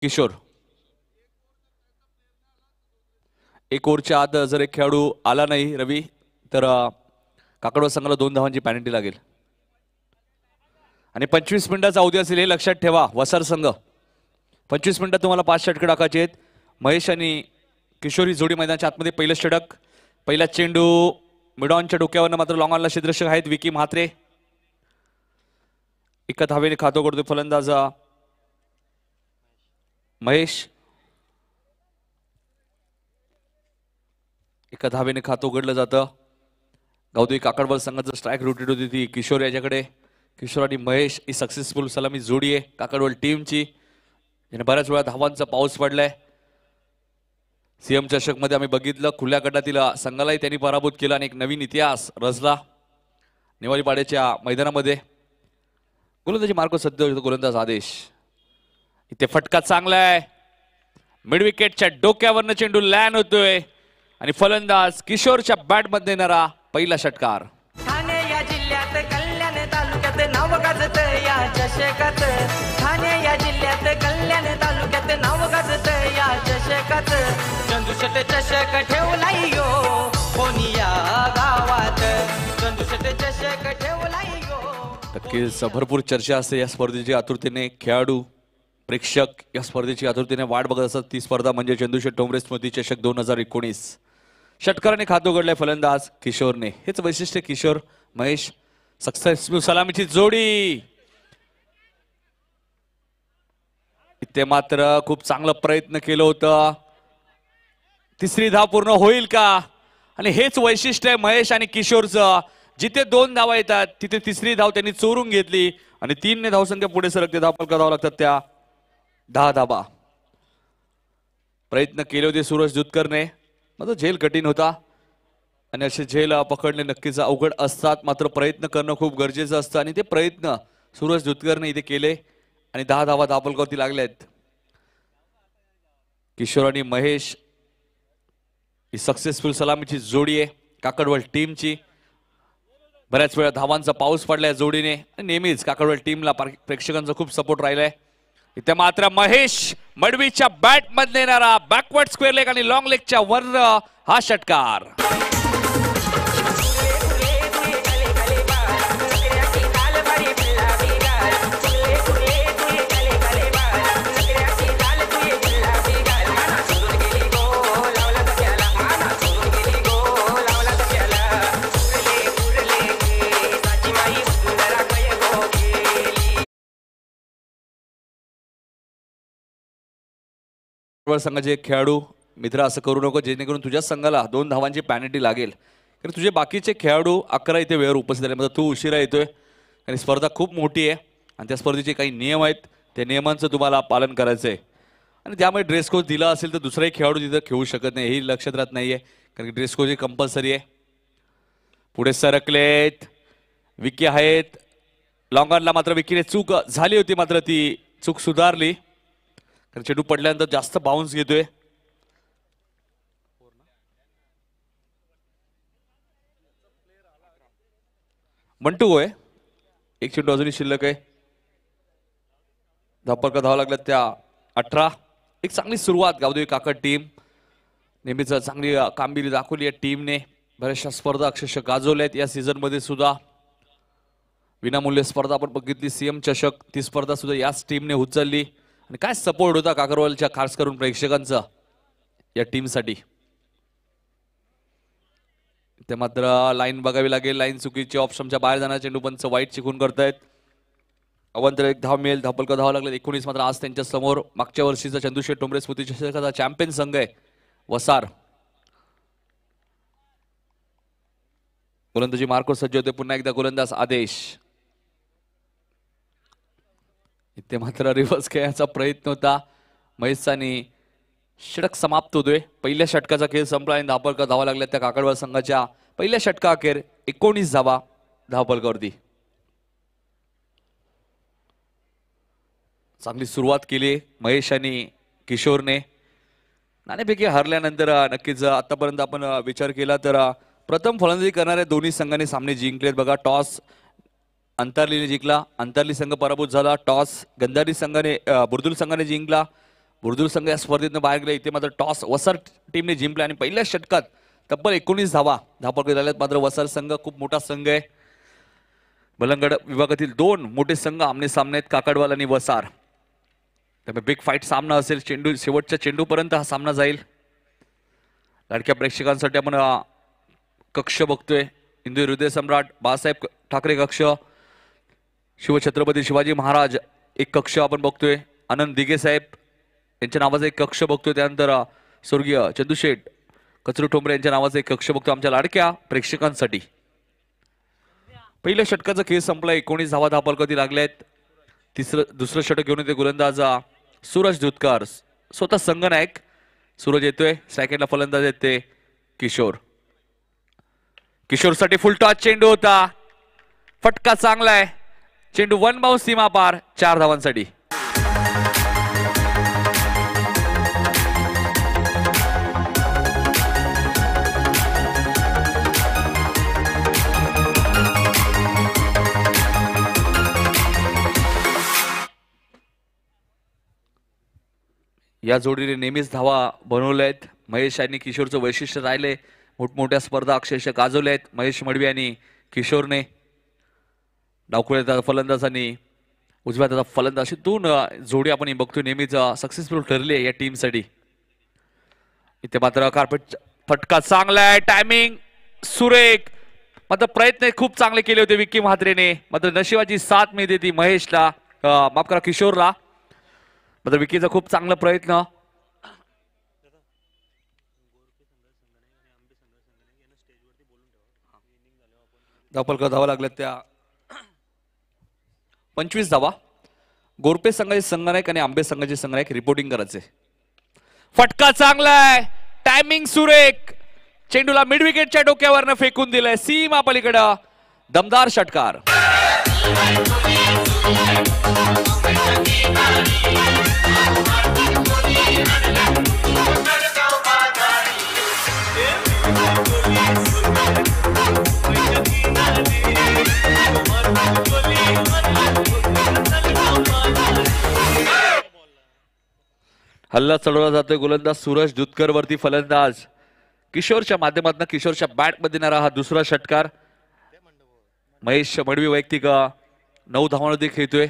किशोर एक ओव्हरच्या आत जर एक खेळाडू आला नाही रवी तर काकडवा संघाला 2 धावांची पेनल्टी लागेल आणि 25 मिनिटाचा अवधी असेल हे लक्षात ठेवा. वसार संघ 25 मिनिटात तुम्हाला 5 षटके टाकायचे आहेत. महेश आणि किशोरी जोडी मैदानाच्या आतमध्ये पहिलं षटक. पहिला चेंडू मिडॉनच्या डोक्यावरनं मात्र लॉंग ऑनला क्षेत्ररक्षक आहेत विकी म्हात्रे. एका धावेने खातो करतोय फलंदाज महेश. एका धावेने खातो उघडलं जातं. गावदेवी काकडबल संघाचं स्ट्राईक रोटेट होती ती किशोर याच्याकडे. किशोर आणि महेश ही सक्सेसफुल सलामी जोडी आहे काकडवल टीमची. याने बऱ्याच वेळा धावांचा पाऊस पडलाय. सीएम चषक मध्ये आम्ही बघितलं खुल्या गटातील संघालाही त्यांनी पराभूत केला आणि एक नवीन इतिहास रचला नेवारीपाड्याच्या मैदानामध्ये. गोलंदाजी मार्ग सध्या गोलंदाज आदेश. इथे फटका चांगला आहे. मिड विकेटच्या डोक्यावरनं चेंडू लँड होतोय आणि फलंदाज किशोरच्या बॅट मध्ये येणारा पहिला षटकार. ठाणे या जिल्ह्यात कल्याण तालुक्यात नाव गाजत या चषकात. ठाणे या जिल्ह्यात कल्याण तालुक्यात नाव गाजत या चषकात. चंदुशट चषक ठेवलाई यो कोणी या गावात. चंदुशट चषक ठेवलाई यो. नक्कीच भरपूर चर्चा असते या स्पर्धेची आतुरतेने. खेळाडू प्रेक्षक या स्पर्धेची आतुरतेने वाट बघत असतात. ती स्पर्धा म्हणजे चंदुशेठ टोंबरे स्मृती चषक 2019. षटकाराने खातो उघडलाय फलंदाज किशोरने. हेच वैशिष्ट्य किशोर महेश सक्सेसफुल सलामीची जोडी. इथे मात्र खूप चांगला प्रयत्न केलं होतं. तिसरी धाव पूर्ण होईल का? आणि हेच वैशिष्ट्य आहे महेश आणि किशोरचं. जिथे 2 धावा येतात तिथे तिसरी धाव त्यांनी चोरून घेतली आणि 3 ने धावसंख्या पुढे सरकते. धावफलक करावं लागतात त्या 10 धाबा. प्रयत्न केले होते सूरज दुधकरने मात्र झेल कठीण होता आणि असे झेल पकडणे नक्कीच अवघड असतात. मात्र प्रयत्न करणं खूप गरजेचं असतं आणि ते प्रयत्न सूरज दुधकरने इथे केले आणि 10 धावा धावफलकावरती लागल्या आहेत. किशोर आणि महेश ही सक्सेसफुल सलामीची जोडी आहे काकडवल टीमची. बऱ्याच वेळा धावांचा पाऊस पडलाय जोडीने. नेहमीच काकडवल टीमला प्रेक्षकांचा खूप सपोर्ट राहिलाय. इथे मात्र महेश मडवीच्या बॅट मध्ये येणारा बॅकवर्ड स्क्वेअर लेग आणि लॉंग लेगच्या वर हा षटकार. संघाचे खेळाडू मित्र असं करू नको जेणेकरून तुझ्या संघाला 2 धावांची पेनल्टी लागेल. कारण तुझे बाकीचे खेळाडू 11 इथे वेळेवर उपस्थित झाले म्हणजे तू उशिरा येतोय आणि स्पर्धा खूप मोठी आहे आणि त्या स्पर्धेचे काही नियम आहेत. त्या नियमांचं तुम्हाला पालन करायचं आहे आणि त्यामुळे ड्रेस कोड दिला असेल तर दुसराही खेळाडू तिथं खेळू शकत नाही हे लक्षात राहत नाहीये. कारण की ड्रेस कोड कंपल्सरी आहे. पुढे सरकलेत विकी आहेत. लॉंग ऑनला मात्र विकीने चूक झाली होती मात्र ती चूक सुधारली. कारण चेंडू पडल्यानंतर जास्त बाउन्स घेतोय. मंटू आहे. एक चेंडू अजूनही शिल्लक आहे. धावफलक धावा लागल्या त्या 18. एक चांगली सुरुवात गावदेवी काकड टीम. नेहमीच चांगली कामगिरी दाखवली आहे टीमने. बऱ्याचशा स्पर्धा अक्षरशः गाजवल्यात या सीझन मध्ये सुद्धा. विनामूल्य स्पर्धा आपण बघितली सीएम चषक ती स्पर्धा सुद्धा याच टीमने उचलली आणि काय सपोर्ट होता काकरवालच्या खास करून प्रेक्षकांचा या टीमसाठी. ते मात्र लाईन बघावी लागेल. लाईन चुकीची ऑप्शनच्या बाहेर जाणार. चेंडू पंच वाईट चिकून करतायत. अवंतर एक धाव मिळेल. धावफलक धावा लागले 19 मात्र आज त्यांच्या समोर मागच्या वर्षीचा चंदुशेठ टोंबरे स्मृती चषकाचा चॅम्पियन संघ आहे वसार. गोलंदाजी मार्को सज्ज होते. पुन्हा एकदा गोलंदाज आदेश. इथे मात्र रिव्हर्स खेळायचा प्रयत्न होता महेशचा आणि षटक समाप्त होतोय. पहिल्या षटकाचा खेळ संपला आणि धावफलक धावा लागल्या त्या काकडवाल संघाच्या. पहिल्या षटका अखेर 19 धावा धावफलकावरती. चांगली सुरुवात केली महेश आणि किशोरने. नाणेफेकी हरल्यानंतर नक्कीच आतापर्यंत आपण विचार केला तर प्रथम फलंदाजी करणाऱ्या दोन्ही संघांनी सामने जिंकलेत. बघा टॉस अंतरलीने जिंकला. अंतरली संघ पराभूत झाला. टॉस गंधारी संघाने बुर्दुल संघाने जिंकला. बुर्दूर संघ या स्पर्धेतून बाहेर गेले. इथे मात्र टॉस वसर टीमने जिंकले आणि पहिल्या षटकात तब्बल 19 धावपळ झाल्यात. मात्र वसर संघ खूप मोठा संघ आहे. बलंगड विभागातील दोन मोठे संघ आमने सामने आहेत, काकडवाल आणि वसार. त्यामुळे बिग फाईट सामना असेल. चेंडू शेवटच्या चेंडूपर्यंत हा सामना जाईल. लाडक्या प्रेक्षकांसाठी आपण कक्ष बघतोय. हिंदू हृदय सम्राट बाळासाहेब ठाकरे कक्ष, शिवछत्रपती शिवाजी महाराज एक कक्ष आपण बघतोय. आनंद दिघे साहेब यांच्या नावाचा एक कक्ष बघतोय. त्यानंतर स्वर्गीय चंदूशेठ कचरू ठोंबरे यांच्या नावाचा एक कक्ष बघतो आमच्या लाडक्या प्रेक्षकांसाठी. पहिल्या षटकाचा खेळ संपला. 19 धावा धापलकती लागल्यात. दुसरं षटक घेऊन येते गोलंदाज सूरज दुधकर, स्वतः संघनायक. सूरज येतोय. सेकंडला फलंदाज येते किशोर. किशोरसाठी फुल टॉस चेंडू होता. फटका चांगला आहे. चेंडू वन बाउंस सीमा पार 4 धावांसाठी. या जोडीने नेहमीच धावा बनवल्या आहेत. महेश आणि किशोरचं वैशिष्ट्य राहिले. मोठमोठ्या स्पर्धा अक्षरशः गाजवल्या आहेत महेश मडवी आणि किशोरने. डावखुळ्याचा फलंदाज आणि उजव्या हाताचा फलंदाज अशी दोन जोडी आपण बघतोय नेहमीच सक्सेसफुल ठरली आहे या टीमसाठी. इथे मात्र कार्पेट फटका चांगला आहे. टायमिंग सुरेख. मात्र प्रयत्न खूप चांगले केले होते विक्की म्हात्रेने. मात्र नशिबाची साथ मिळते ती महेशला, माफ करा किशोरला. मात्र विकीचा खूप चांगला प्रयत्न. धावपलक धावा लागल्यात त्या 25 धावा. गोरपे संघाचे संघनायक आणि आंबे संघाचे संघनायक रिपोर्टिंग करायचे. फटका चांगला आहे. टायमिंग सुरेख. चेंडूला मिड विकेटच्या डोक्यावरनं फेकून दिलंय सीमा पलीकडं. दमदार षटकार. हल्ला चढवला जातोय गोलंदाज सूरज दुधकर वरती. फलंदाज किशोरच्या माध्यमातून किशोरच्या बॅट मध्ये देणारा हा दुसरा षटकार. महेश मडवी वैयक्तिक 9 धावांमध्ये खेळतोय.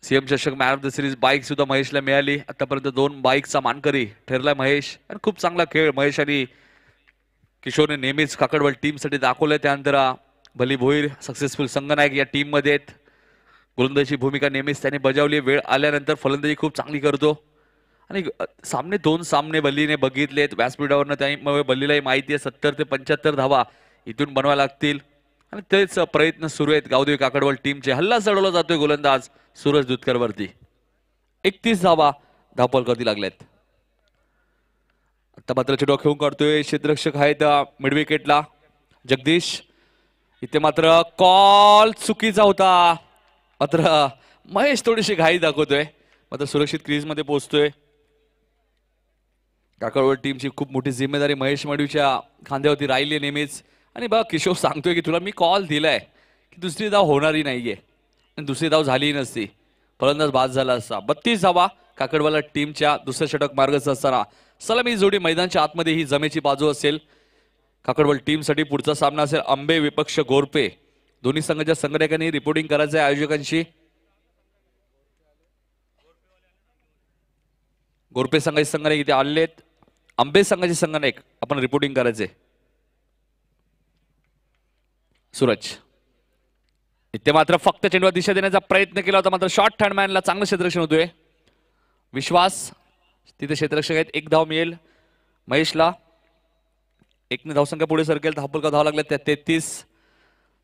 सीएम चषक man of the series bike सुद्धा महेशला मिळाली. आतापर्यंत 2 बाईकचा मानकरी ठरलाय महेश. आणि खूप चांगला खेळ महेश आणि किशोरने नेहमीच काकडवाल टीम साठी दाखवलंय. त्यानंतर भली भोईर सक्सेसफुल संघनायक या टीम मध्ये आहेत. गोलंदाजीची भूमिका नेहमीच त्याने बजावली. वेळ आल्यानंतर फलंदाजी खूप चांगली करतो. आणि सामने 2 सामने बल्लीने बघितलेत व्यासपीठावरनं. त्यामुळे बल्लीलाही माहिती आहे 70 ते 75 धावा इथून बनवायला लागतील. आणि तेच प्रयत्न सुरू आहेत गावदेवी काकडवाल टीमचे. हल्ला चढवला जातोय गोलंदाज सूरज दुधकर वरती. 31 धावा धावपलकती लागल्यात. आता मात्र चेंडू खेळून काढतोय क्षेत्ररक्षक आहेत मिड विकेटला जगदीश. इथे मात्र कॉल चुकीचा होता. मात्र महेश थोडीशी घाई दाखवतोय. मात्र सुरक्षित क्रीज मध्ये पोहोचतोय. काकडवाल टीमची खूप मोठी जिम्मेदारी महेश मडवीच्या खांद्यावरती राहिली नेहमीच. आणि बघा किशोर सांगतोय की तुला मी कॉल दिलाय की दुसरी धाव होणारी नाहीये. आणि दुसरी धाव झाली नसती, फलंदाज बाद झाला असता. 32 धावा काकडवाला टीमच्या दुसऱ्या षटक मार्गस्थ असताना. सलामी जोडी मैदानाच्या आतमध्ये ही जमेची बाजू असेल काकडवाल टीमसाठी. पुढचा सामना असेल आंबे विपक्ष गोरपे. दोन्ही संघाच्या संघटकांनी रिपोर्टिंग करायचं आहे आयोजकांशी. गोरपे संघाचे संघनायक इथे आलेत. आंबे संघाचे संघनायक आपण रिपोर्टिंग करायचे. सूरज इथे मात्र फक्त चेंडूला दिशा देण्याचा प्रयत्न केला होता. मात्र शॉर्ट थर्डमॅनला चांगलं क्षेत्ररक्षण होतोय. विश्वास तिथे क्षेत्ररक्षक आहेत. 1 धाव मिळेल महेशला. 1 धावसंख्या पुढे सरकेल. धावपलका धाव लागल्या त्या 33.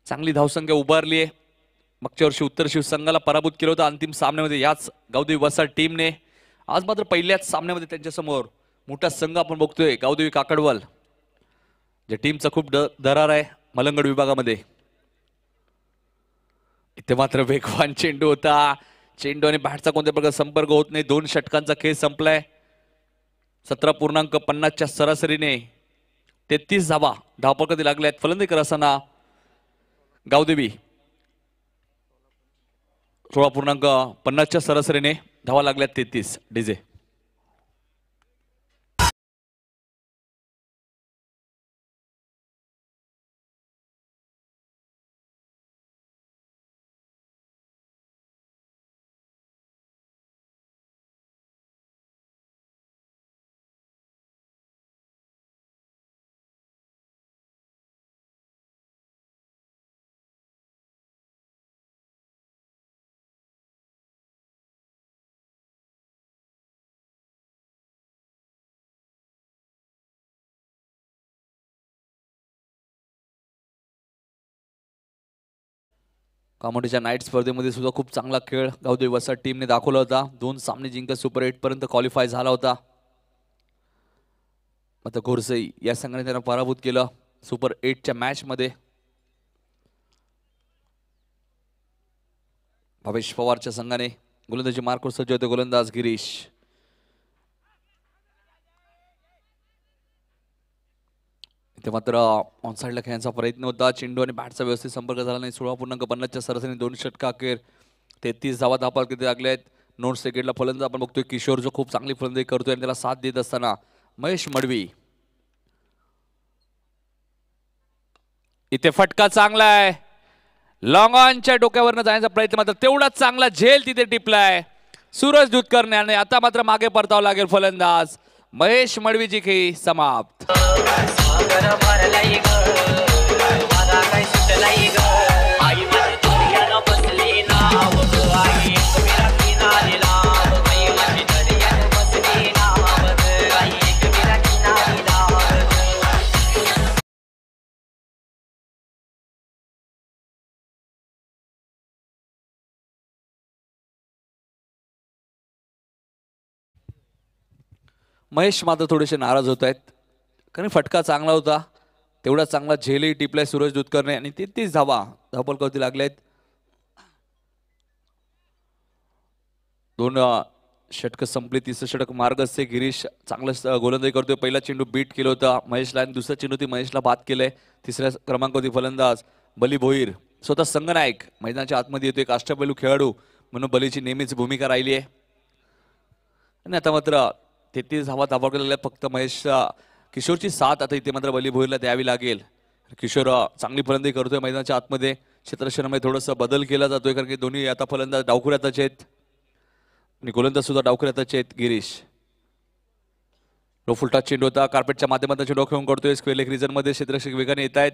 चांगली धावसंख्या उभारली आहे. मागच्या वर्षी उत्तर शिव संघाला पराभूत केलं होतं अंतिम सामन्यामध्ये याच गावदेवी वसाड टीमने. आज मात्र पहिल्याच सामन्यामध्ये त्यांच्या समोर मोठा संघ आपण बघतोय गावदेवी काकडवाल, ज्या टीमचा खूप दरार आहे मलंगड विभागामध्ये. इथे मात्र वेगवान चेंडू होता. चेंडू आणि बॅटचा कोणत्या प्रकार संपर्क होत नाही. 2 षटकांचा खेळ संपलाय. 17.50च्या सरासरीने 33 धावा धावपलकती लागल्यात. फलंदाजी करत असताना गावदेवी 16.50च्या सरासरीने धावा लागल्यात 33 डीजे. कॉमेडीच्या नाईट स्पर्धेमध्ये सुद्धा खूप चांगला खेळ गावदेवी वसाहत टीमने दाखवला होता. 2 सामने जिंकत सुपर 8 पर्यंत क्वालिफाय झाला होता. आता घोरसई या संघाने त्यांना पराभूत केलं सुपर 8च्या मॅच मध्ये. भावेश पवारच्या संघाने गोलंदाजी मार्कवर सज्ज होते गोलंदाज गिरीश. इथे मात्र ऑनसाइडला खेळण्याचा प्रयत्न होता. चेंडू आणि बॅटचा व्यवस्थित संपर्क झाला नाही. 16.50च्या सरासरी 2 षटका अखेर 33 धावा धापाल किती लागले आहेत. 9 सेकंडला फलंदाज आपण बघतोय किशोर जो खूप चांगली फलंदाजी करतोय आणि त्याला साथ देत असताना महेश मडवी. इथे फटका चांगला आहे. लॉंग ऑनच्या डोक्यावरनं जाण्याचा प्रयत्न मात्र तेवढाच चांगला झेल तिथे टिपलाय सूरज दुधकरने आणि आता मात्र मागे परतावं लागेल फलंदाज महेश मडवीची खेळी समाप्त. महेश मात्र थोडेसे नाराज होत आहेत कारण फटका चांगला होता. तेवढा चांगला झेलही टिपलाय सूरज दुधकरने आणि 33 धावा धावपलकावरती लागलेत. 2 षटक संपली. 3रं षटक मार्गस्थ गिरीश चांगलं गोलंदाजी करतोय. पहिला चेंडू बीट केला होता महेशला आणि दुसरा चेंडू ती महेशला बाद केलंय. 3ऱ्या क्रमांकावरती फलंदाज बली भोईर स्वतः संघनायक मैदानाच्या आतमध्ये येतोय. एक अष्टपैलू खेळाडू म्हणून बलीची नेहमीच भूमिका राहिली आहे आणि आता मात्र 33 धावा धावा लागल्या. फक्त महेश किशोरची साथ आता इथे मात्र बली भोईरला द्यावी लागेल. किशोर चांगली फलंदाजी करतोय मैदानाच्या आतमध्ये. क्षेत्ररक्षणामध्ये थोडासा बदल केला जातोय कारण की दोन्ही आता फलंदाज डावखुऱ्यातच आहेत आणि गोलंदाज सुद्धा डावखुऱ्यातच आहेत. गिरीश लो फुलटा चेंडू होता कार्पेटच्या माध्यमातून चेंडू खेळून करतोय. स्क्वेअर लेग रिजन मध्ये क्षेत्ररक्षक वेगाने येत आहेत.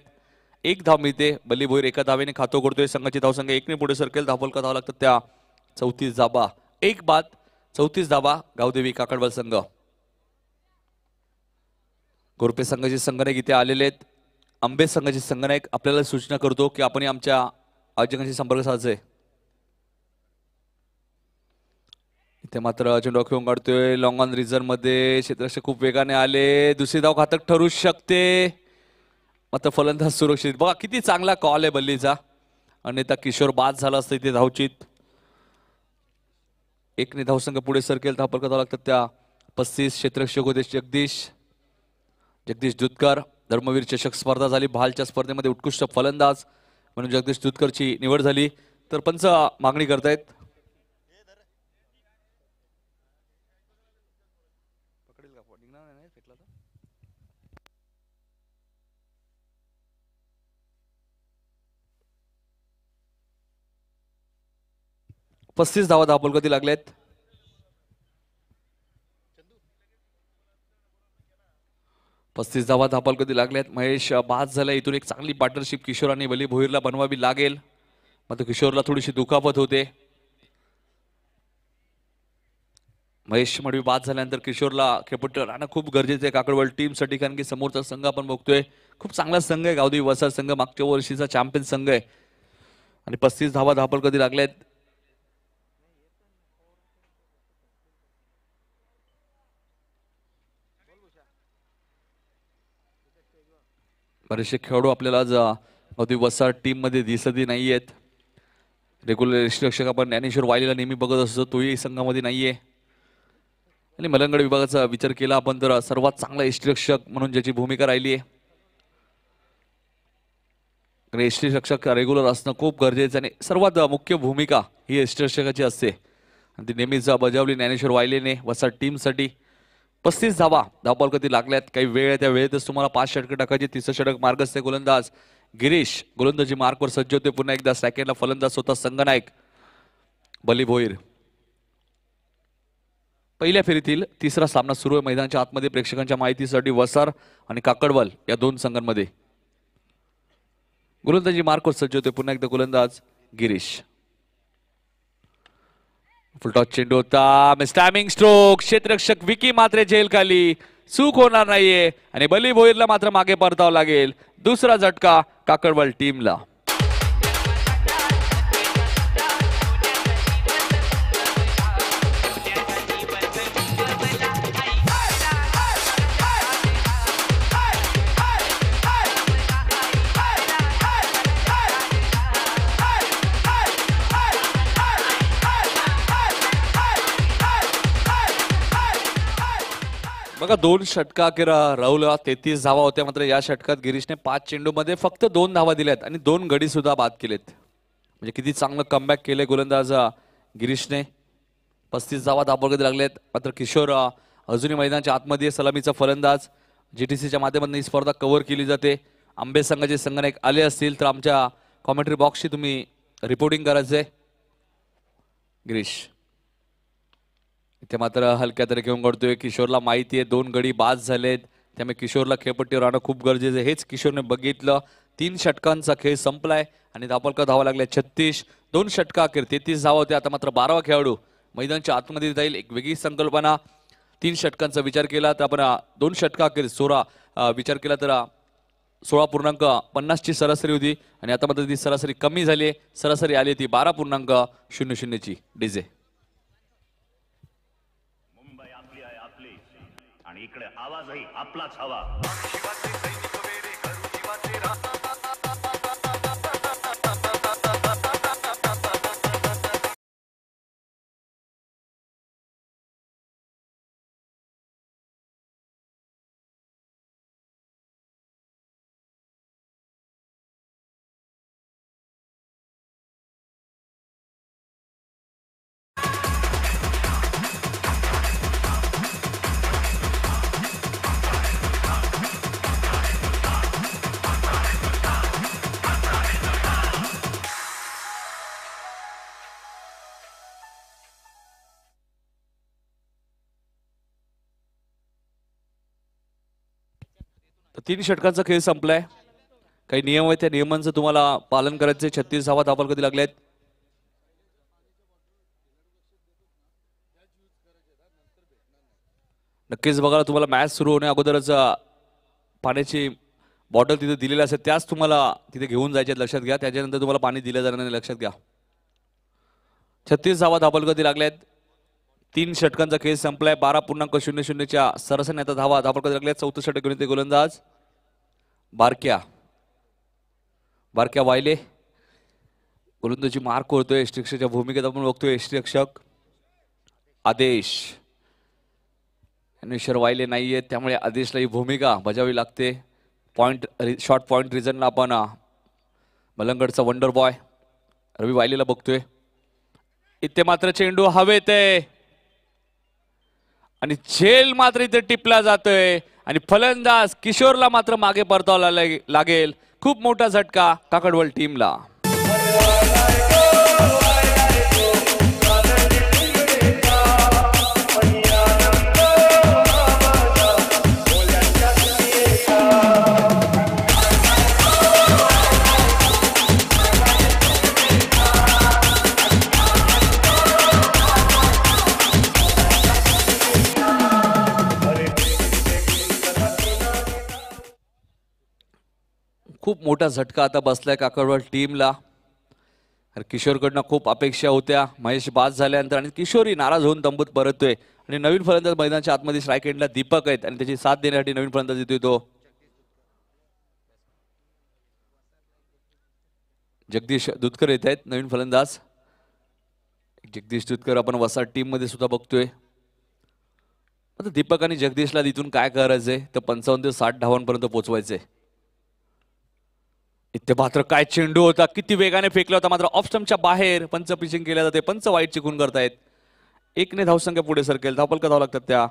1 धाव मिळते. बली भोईर एका धावेने खातो करतोय. संघाची धावसंख्या 1 ने पुढे सरकेल. धावपलका धावा लागतात त्या 34 धावा. 1 बाद 34 धावा गावदेवी काकडबल संघ. गोरपे संघाचे संघनायक इथे आलेले आहेत. आंबे संघाचे संघनायक आपल्याला सूचना करतो की आपण आमच्या आयोजकांशी संपर्क साधायचे. इथे मात्र चेंडू खेळून काढतोय लॉंग ऑन रिझर्व मध्ये. क्षेत्ररक्षक खूप वेगाने आले. दुसरी धाव घातक ठरू शकते मात्र फलंदाज सुरक्षित. बघा किती चांगला कॉल आहे बल्लीचा आणि त्या किशोर बाद झाला असता इथे धावचित. 1 ने धावसंघ पुढे सरकेल. धावपलका धावा लागतात त्या 35. क्षेत्ररक्षक होते जगदीश दुधकर. धर्मवीर चषक स्पर्धा झाली. भालच्या स्पर्धेमध्ये उत्कृष्ट फलंदाज म्हणून जगदीश दुधकरची निवड झाली. तर पंच मागणी करतायत. पस्तीस धावा धावपलकावरती लागल्यात. पस्तीस धावा धावपलकावरती लागल्यात. महेश बाद झाला. इथून एक चांगली पार्टनरशिप किशोर आणि बली भोईरला बनवावी लागेल. मात्र किशोरला थोडीशी दुखापत होते. महेश मडवी बाद झाल्यानंतर किशोरला खेळपट्टीवर राहणं खूप गरजेचं आहे काकडवळ टीमसाठी कारण की समोरचा संघ आपण बघतोय खूप चांगला संघ आहे. गावदेवी वसाहत संघ मागच्या वर्षीचा चॅम्पियन संघ आहे आणि 35 धावा धावपलकावरती लागल्यात. बरेचसे खेळाडू आपल्याला आज गावदेवी वसाहत टीम मध्ये दिसतही नाही आहेत. रेग्युलर यष्टिरक्षक आपण ज्ञानेश्वर वायलीला नेहमी बघत असतो तोही संघामध्ये नाहीये आणि मलंगड विभागाचा विचार केला आपण तर सर्वात चांगला यष्टिरक्षक म्हणून ज्याची भूमिका राहिली आहे. यष्टिरक्षक रेग्युलर असणं खूप गरजेचं आणि सर्वात मुख्य भूमिका ही यष्टिरक्षकाची असते ती नेहमीच बजावली ज्ञानेश्वर वायलेने वसाड टीमसाठी. 35 धावा धावबॉल कधी लागल्यात. काही वेळ आहे त्या वेळेतच तुम्हाला 5 षटक टाकायचे. तिसरं षटक मार्गस्थ गोलंदाज गिरीश गोलंदाजी मार्कवर सज्ज होते. पुन्हा एकदा सेकंडला फलंदाज स्वतः संगनायक बली भोईर. पहिल्या फेरीतील तिसरा सामना सुरू आहे. मैदानाच्या आतमध्ये प्रेक्षकांच्या माहितीसाठी वसार आणि काकडवाल या दोन संघांमध्ये. गोलंदाजी मार्कवर सज्ज होते. पुन्हा एकदा गोलंदाज गिरीश. फुलटॉस चेंडू होता. Stumping stroke. क्षेत्ररक्षक विकी मात्र झेल खाली. चूक होणार नाहीये आणि बली भोईरला मात्र मागे परतावं लागेल. दुसरा झटका काकडवाल टीमला. बघा 2 षटका अखेर राहुल 33 धावा होत्या. मात्र या षटकात गिरीशने 5 चेंडूमध्ये फक्त 2 धावा दिल्यात आणि 2 गडी सुद्धा बाद केलेत. म्हणजे किती चांगलं कमबॅक केलंय गोलंदाज गिरीशने. 35 धावा धावबॉल लागलेत. मात्र किशोर अजूनही मैदानाच्या आतमध्ये. सलामीचा फलंदाज जीटीसीच्या माध्यमातून ही स्पर्धा कव्हर केली जाते. आंबे संघाचे संघनायक आले असतील तर आमच्या कॉमेंट्री बॉक्सची तुम्ही रिपोर्टिंग करायचंय. गिरीश इथे मात्र हलक्या तरी घेऊन काढतोय. किशोरला माहिती आहे 2 गडी बाद झालेत. त्यामुळे किशोरला खेळपट्टीवर राहणं खूप गरजेचं आहे. हेच किशोरने बघितलं. 3 षटकांचा खेळ संपलाय आणि धावपलका धावा लागल्या 36. 2 षटका अखेर 33 धावा होते. आता मात्र 12वा खेळाडू मैदानाच्या आतमध्ये जाईल. एक वेगळी संकल्पना. 3 षटकांचा विचार केला तर आपण 2 षटका अखेर 16 विचार केला तर 16.50 ची सरासरी होती आणि आता मात्र ती सरासरी कमी झाली. सरासरी आली ती 12.00 ची. डीजे आणि इकडे आवाजही आपलाच हवा. तर 3 षटकांचा खेळ संपलाय. काही नियम आहेत त्या नियमांचं तुम्हाला पालन करायचंय. 36 धावा धावबॉल कधी लागल्यात. नक्कीच बघा तुम्हाला मॅच सुरू होण्या अगोदरच पाण्याची बॉटल तिथे दिलेली असेल त्याच तुम्हाला तिथे घेऊन जायचे लक्षात घ्या. त्याच्यानंतर तुम्हाला पाणी दिलं जाणार नाही लक्षात घ्या. 36 धावा धावबॉल कधी लागल्यात. 3 षटकांचा खेळ संपलाय. 12.00 च्या सरासरी आता धावा धावबॉल कधी लागल्यात. 4थं षटक घेऊन येते गोलंदाज बारक्या वायले. गोलंदाजी मार्क होतोय. यष्टिरक्षकाच्या भूमिकेत आपण बघतोय यष्टिरक्षक आदेश. ज्ञानेश्वर वायले नाहीये त्यामुळे आदेशला ही भूमिका बजावावी लागते. शॉर्ट पॉइंट रिझनला आपण मलंगडचा वंडर बॉय रवी वायलेला बघतोय. इथे मात्र चेंडू हवेत आहे आणि झेल मात्र इथे टिपला जातोय आणि फलंदाज किशोरला मात्र मागे परतावा लागेल. खूप मोठा झटका काकडवाल टीमला. खूप मोठा झटका आता बसलाय काकडवाल टीमला. किशोरकडनं खूप अपेक्षा होत्या. महेश बाद झाल्यानंतर आणि किशोरही नाराज होऊन तंबूत परततोय आणि नवीन फलंदाज मैदानाच्या आतमध्ये स्ट्राईक एंडला दीपक आहेत आणि त्याची साथ देण्यासाठी नवीन फलंदाज येतोय तो जगदीश दुधकर येत आहेत. नवीन फलंदाज जगदीश दुधकर आपण वसाड टीम मध्ये सुद्धा बघतोय. आता दीपक आणि जगदीशला तिथून काय करायचंय तर 55 ते 60 धावांपर्यंत पोहोचवायचंय. इथे मात्र काय चेंडू होता. किती वेगाने फेकला होता. मात्र ऑफ स्टंपच्या बाहेर पंच पिचिंग केल्या जाते. पंच वाईट चिकून करतायत 1 ने धावसंख्या पुढे सरकेल. धावपलका धावा लागतात त्या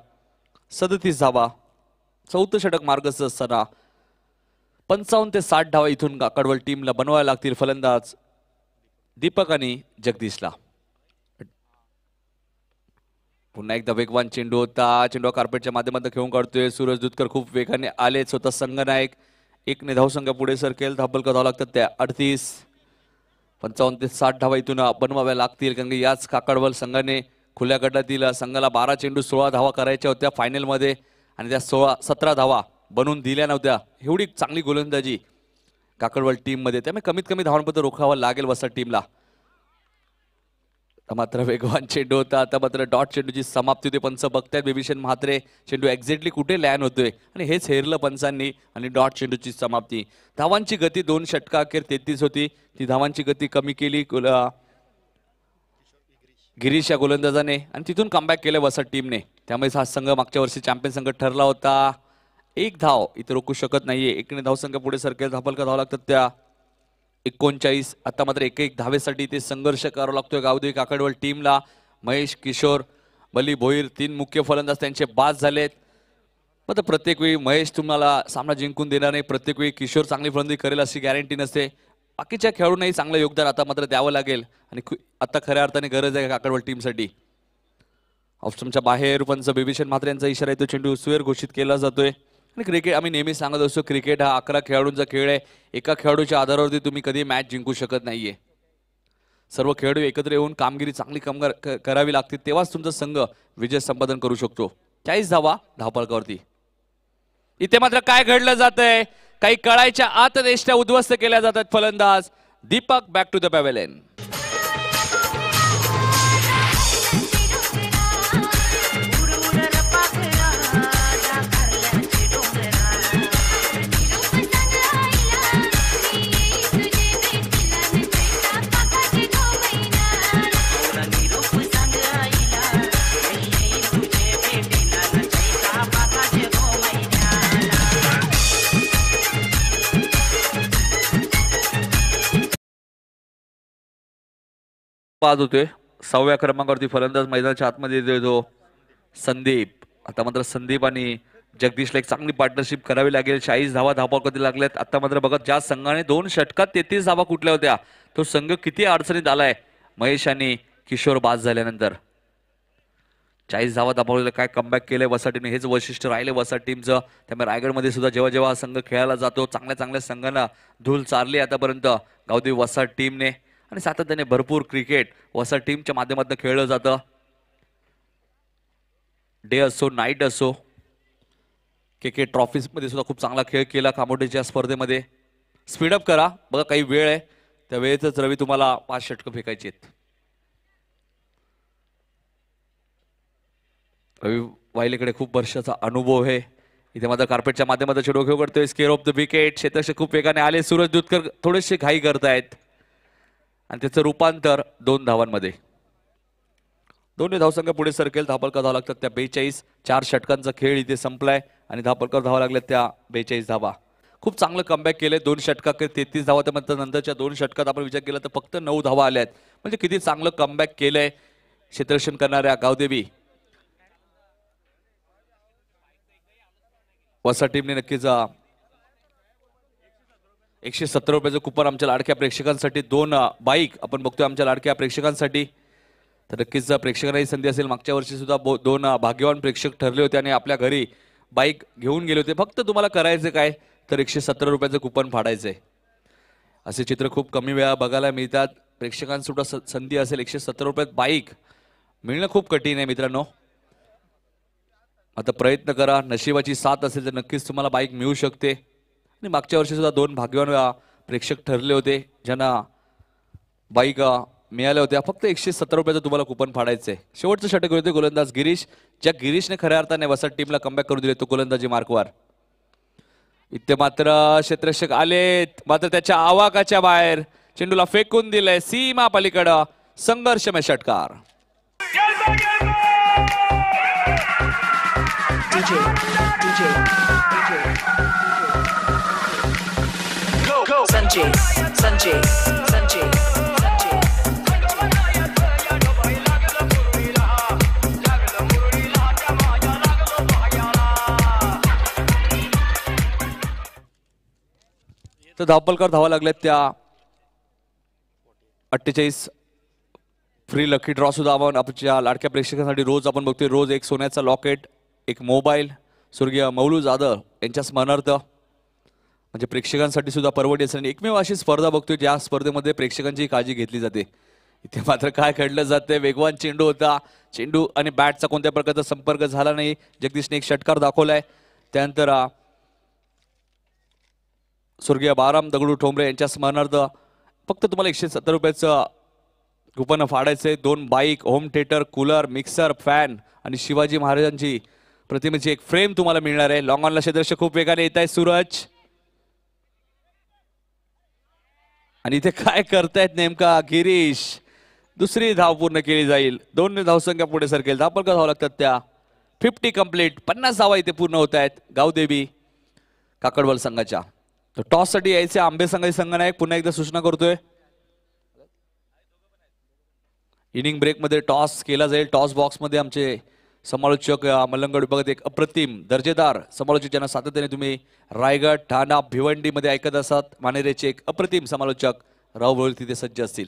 37 धावा. चौथं षटक मार्गस्थ असताना 55 ते 60 धावा इथून काकडवल टीमला बनवायला लागतील. फलंदाज दीपक आणि जगदीशला. पुन्हा एकदा वेगवान चेंडू होता. चेंडू कार्पेटच्या माध्यमातून खेळून काढतोय सूरज दुधकर. खूप वेगाने आले. स्वतः संघनायक 1 ने धावसंख्या पुढे सरकेल. धावपलका धावा लागतात त्या 38. 55 ते 60 धावा इथून बनवाव्या लागतील कारण की याच काकडवल संघाने खुल्या गटातील संघाला 12 चेंडू 16 धावा करायच्या होत्या फायनल मध्ये आणि त्या 17 धावा बनवून दिल्या नव्हत्या. एवढी चांगली गोलंदाजी काकडवल टीम मध्ये, त्यामुळे कमीत कमी धावांपर्यंत रोखावं लागेल वसत टीमला. मात्र वेगवान चेंडू होता. आता मात्र डॉट चेंडूची समाप्ती होते. पंच बघतायत बिभीषण म्हात्रे चेंडू एक्झॅक्टली कुठे लँड होतोय आणि हेच हेरलं पंचांनी आणि डॉट चेंडूची समाप्ती. धावांची गती 2 षटका अखेर 33 होती. ती धावांची गती कमी केली गिरीश या गोलंदाजाने आणि तिथून कमबॅक केलं वसत टीमने. त्यामुळे हा संघ मागच्या वर्षी चॅम्पियन संघ ठरला होता. 1 धाव इथे रोखू शकत नाहीये. 1 ने धावसंख्या पुढे सरकेल. धावपलका धावा लागतात त्या 39. आता मात्र 1-1 धावेसाठी इथे संघर्ष करावा लागतोय गावदेवी काकडवल टीमला. महेश, किशोर, बली, भोईर 3 मुख्य फलंदाज त्यांचे बाद झालेत. मात्र प्रत्येक वेळी महेश तुम्हाला सामना जिंकून देणार नाही. प्रत्येक वेळी किशोर चांगली फलंदाजी करेल अशी गॅरंटी नसते. बाकीच्या खेळाडूंनाही चांगलं योगदान आता मात्र द्यावं लागेल आणि आता खऱ्या अर्थाने गरज आहे काकडवल टीमसाठी. ऑफस्टमच्या बाहेर पंच बिभीषण म्हात्रे यांचा इशारा आहे. तो चेंडू सुवेर घोषित केला जातोय. आणि क्रिकेट आम्ही नेहमी सांगत असतो क्रिकेट हा 11 खेळाडूंचा खेळ आहे. एका खेळाडूच्या आधारावरती तुम्ही कधी मॅच जिंकू शकत नाहीये. सर्व खेळाडू एकत्र येऊन कामगिरी चांगली करावी लागते तेव्हाच तुमचा संघ विजय संपादन करू शकतो. 40 धावा धावपलकावरती. इथे मात्र काय घडलं जातंय, काही कळायच्या आत देशच्या उद्ध्वस्त केल्या जातात. फलंदाज Deepak back to the pavilion. बाद होतोय. 6व्या क्रमांकावरती फलंदाज मैदानाच्या आतमध्ये येतो संदीप. आता मात्र संदीप आणि जगदीशला एक चांगली पार्टनरशिप करावी लागेल. 40 धावा धावपलकावरती लागल्यात. आता मात्र बघत ज्या संघाने 2 षटकात 33 धावा कुठल्या होत्या तो संघ किती अडचणीत आलाय. महेश आणि किशोर बाद झाल्यानंतर 40 धावा धावपलकावरती काय कमबॅक केलंय वसा टीमने, हेच वैशिष्ट्य राहिले वसा टीमचं. त्यामुळे रायगडमध्ये सुद्धा जेव्हा जेव्हा हा संघ खेळायला जातो चांगल्या चांगल्या संघांना धूल चारली आतापर्यंत गावदेवी वसा टीमने आणि सातत्याने भरपूर क्रिकेट वसा टीमच्या माध्यमातून खेळलं जातं. डे असो नाईट असो. के ट्रॉफीज मध्ये सुद्धा खूप चांगला खेळ केला खामोटीच्या स्पर्धेमध्ये. स्पीडअप करा बघा, काही वेळ आहे त्या वेळेतच रवी तुम्हाला 5 षटकं फेकायची आहेत. रवी वाहिलेकडे खूप वर्षाचा अनुभव आहे. इथे मात्र कार्पेटच्या माध्यमातून चेंडू खेळ करतोय. Square of the wicket. क्षेत्ररक्षक खूप वेगाने आले. सूरज दुधकर थोडेसे घाई करतायत आणि त्याचं रूपांतर 2 धावांमध्ये. 2 धावसंख्या पुढे सरकेल. धावपलका धावा लागतात त्या 42. 4 षटकांचा खेळ इथे संपलाय आणि धावपलकावर धावा लागल्यात त्या 42 धावा. खूप चांगलं कमबॅक केलंय. 2 षटकात 33 धावा, त्यानंतर नंतरच्या 2 षटकात आपण विचार केला तर फक्त 9 धावा आल्यात. म्हणजे किती चांगलं कमबॅक केलंय क्षेत्ररक्षण करणाऱ्या गावदेवी वसा टीमने. नक्कीच 117 रुपयाचं कुपन आमच्या लाडक्या प्रेक्षकांसाठी. 2 बाईक आपण बघतोय आमच्या लाडक्या प्रेक्षकांसाठी. तर नक्कीच प्रेक्षकांनाही संधी असेल. मागच्या वर्षी सुद्धा 2 भाग्यवान प्रेक्षक ठरले होते आणि आपल्या घरी बाईक घेऊन गेले होते. फक्त तुम्हाला करायचं काय तर 117 रुपयाचं कुपन फाडायचंय. असे चित्र खूप कमी वेळा बघायला मिळतात. प्रेक्षकांसुद्धा संधी असेल. 117 रुपयात बाईक मिळणं खूप कठीण आहे मित्रांनो. आता प्रयत्न करा. नशिबाची साथ असेल तर नक्कीच तुम्हाला बाईक मिळू शकते. आणि मागच्या वर्षी सुद्धा 2 भाग्यवान प्रेक्षक ठरले होते ज्यांना बाईक मिळाल्या होत्या. फक्त 117 रुपयाचं तुम्हाला कुपन फाडायचंय. शेवटचं षटक होते गोलंदाज गिरीश. ज्या गिरीशने खऱ्या अर्थाने वसत टीमला कमबॅक करून दिले तो गोलंदाजी मार्कवर. इथे मात्र क्षेत्ररक्षक आलेत. मात्र त्याच्या आवाकाच्या बाहेर चेंडूला फेकून दिलंय सीमा पलीकडं. संघर्षमय षटकार. संजय संजय संजय तर धावपलकर धावा लागल्यात त्या 48 फ्री लकी ड्रॉ सुद्धा आपण आपल्या लाडक्या प्रेक्षकांसाठी रोज आपण बघतोय. रोज एक सोन्याचा लॉकेट, एक मोबाईल स्वर्गीय मौलू जाधव यांच्या स्मरणार्थ, म्हणजे प्रेक्षकांसाठी सुद्धा परवडेल. आणि एकमेव अशी स्पर्धा बघतोय ज्या स्पर्धेमध्ये प्रेक्षकांची काळजी घेतली जाते. इथे मात्र काय खेळलं जाते, वेगवान चेंडू होता, चेंडू आणि बॅटचा कोणत्या प्रकारचा संपर्क झाला नाही. जगदीशने एक षटकार दाखवलाय. त्यानंतर स्वर्गीय बाराम दगडू ठोंबरे यांच्या स्मरणार्थ फक्त तुम्हाला 170 रुपयाचं कुपन फाडायचंय. 2 bike, home theatre, cooler, mixer, fan आणि शिवाजी महाराजांची प्रतिमेची एक फ्रेम तुम्हाला मिळणार आहे. लॉंग ऑनला क्षेत्ररक्षक खूप वेगाने येत आहे सूरज. आणि इथे काय करतायत नेमका गिरीश. दुसरी धाव पूर्ण केली जाईल. 2 धावसंख्या पुढे सरकेल. धावपलकर धावा लागतात त्या 50 कंप्लीट. 50 धावा इथे पूर्ण होत आहेत गावदेवी काकडवल संघाच्या. तर टॉस साठी यायचे आंबे संघाचे संघनायक पुन्हा एकदा सूचना करतोय. इनिंग ब्रेक मध्ये टॉस केला जाईल. टॉस बॉक्स मध्ये आमचे समालोचक मलंगड विभागात एक अप्रतिम दर्जेदार समालोचक ज्यांना सातत्याने तुम्ही रायगड, ठाणा, भिवंडी मध्ये ऐकत असतात. मानेरेचे एक अप्रतिम समालोचक राव भोळ तिथे सज्ज असतील.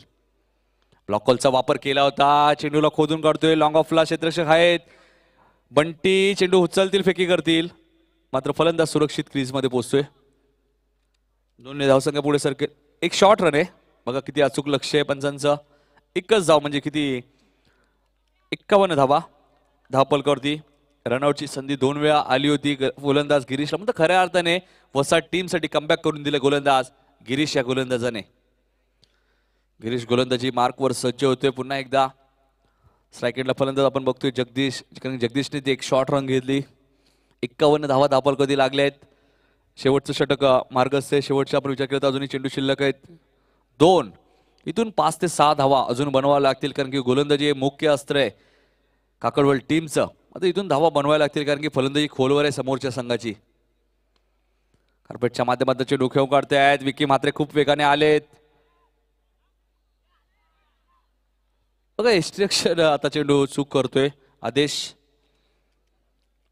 ब्लॉक कॉलचा वापर केला होता. चेंडूला खोदून काढतोय. लॉंग ऑफला क्षेत्ररक्षक आहेत. बंटी चेंडू उचलतील, फेकी करतील, मात्र फलंदाज सुरक्षित क्रीज मध्ये पोहोचतोय. 2 धावसंख्या पुढे सरकेल. एक शॉर्ट रन आहे बघा, किती अचूक लक्ष आहे पंचांचं. एकच धाव म्हणजे किती, 51 धावा. धावपलकरती रनआउटची संधी 2 वेळा आली होती गोलंदाज गिरीशला. म्हणजे खऱ्या अर्थाने वसाड टीमसाठी कमबॅक करून दिले गोलंदाज गिरीश या गोलंदाजाने. गिरीश गोलंदाजी मार्कवर सज्ज होतोय. पुन्हा एकदा स्ट्रायकेटला फलंदाज आपण बघतोय जगदीश. जगदीशने ती एक शॉर्ट रन घेतली. 51 धावा धावपलकरती लागल्या आहेत. शेवटचं षटक मार्गस्थ आहे. शेवटचा आपण विचार केला तर अजूनही चेंडू शिल्लक आहेत 2. इथून 5 ते 6 धावा अजून बनवाव्या लागतील, कारण की गोलंदाजी हे मुख्य अस्त्र आहे काकडवल टीमचं. आता इथून धावा बनवायला लागतील कारण की फलंदाजी खोलवर आहे समोरच्या संघाची. कार्पेटच्या माध्यमातून चेंडू खेळून काढते आहेत. विकी मात्रे खूप वेगाने आलेत बघा. इन्स्ट्रक्शन आता चेंडू चूक करतोय आदेश.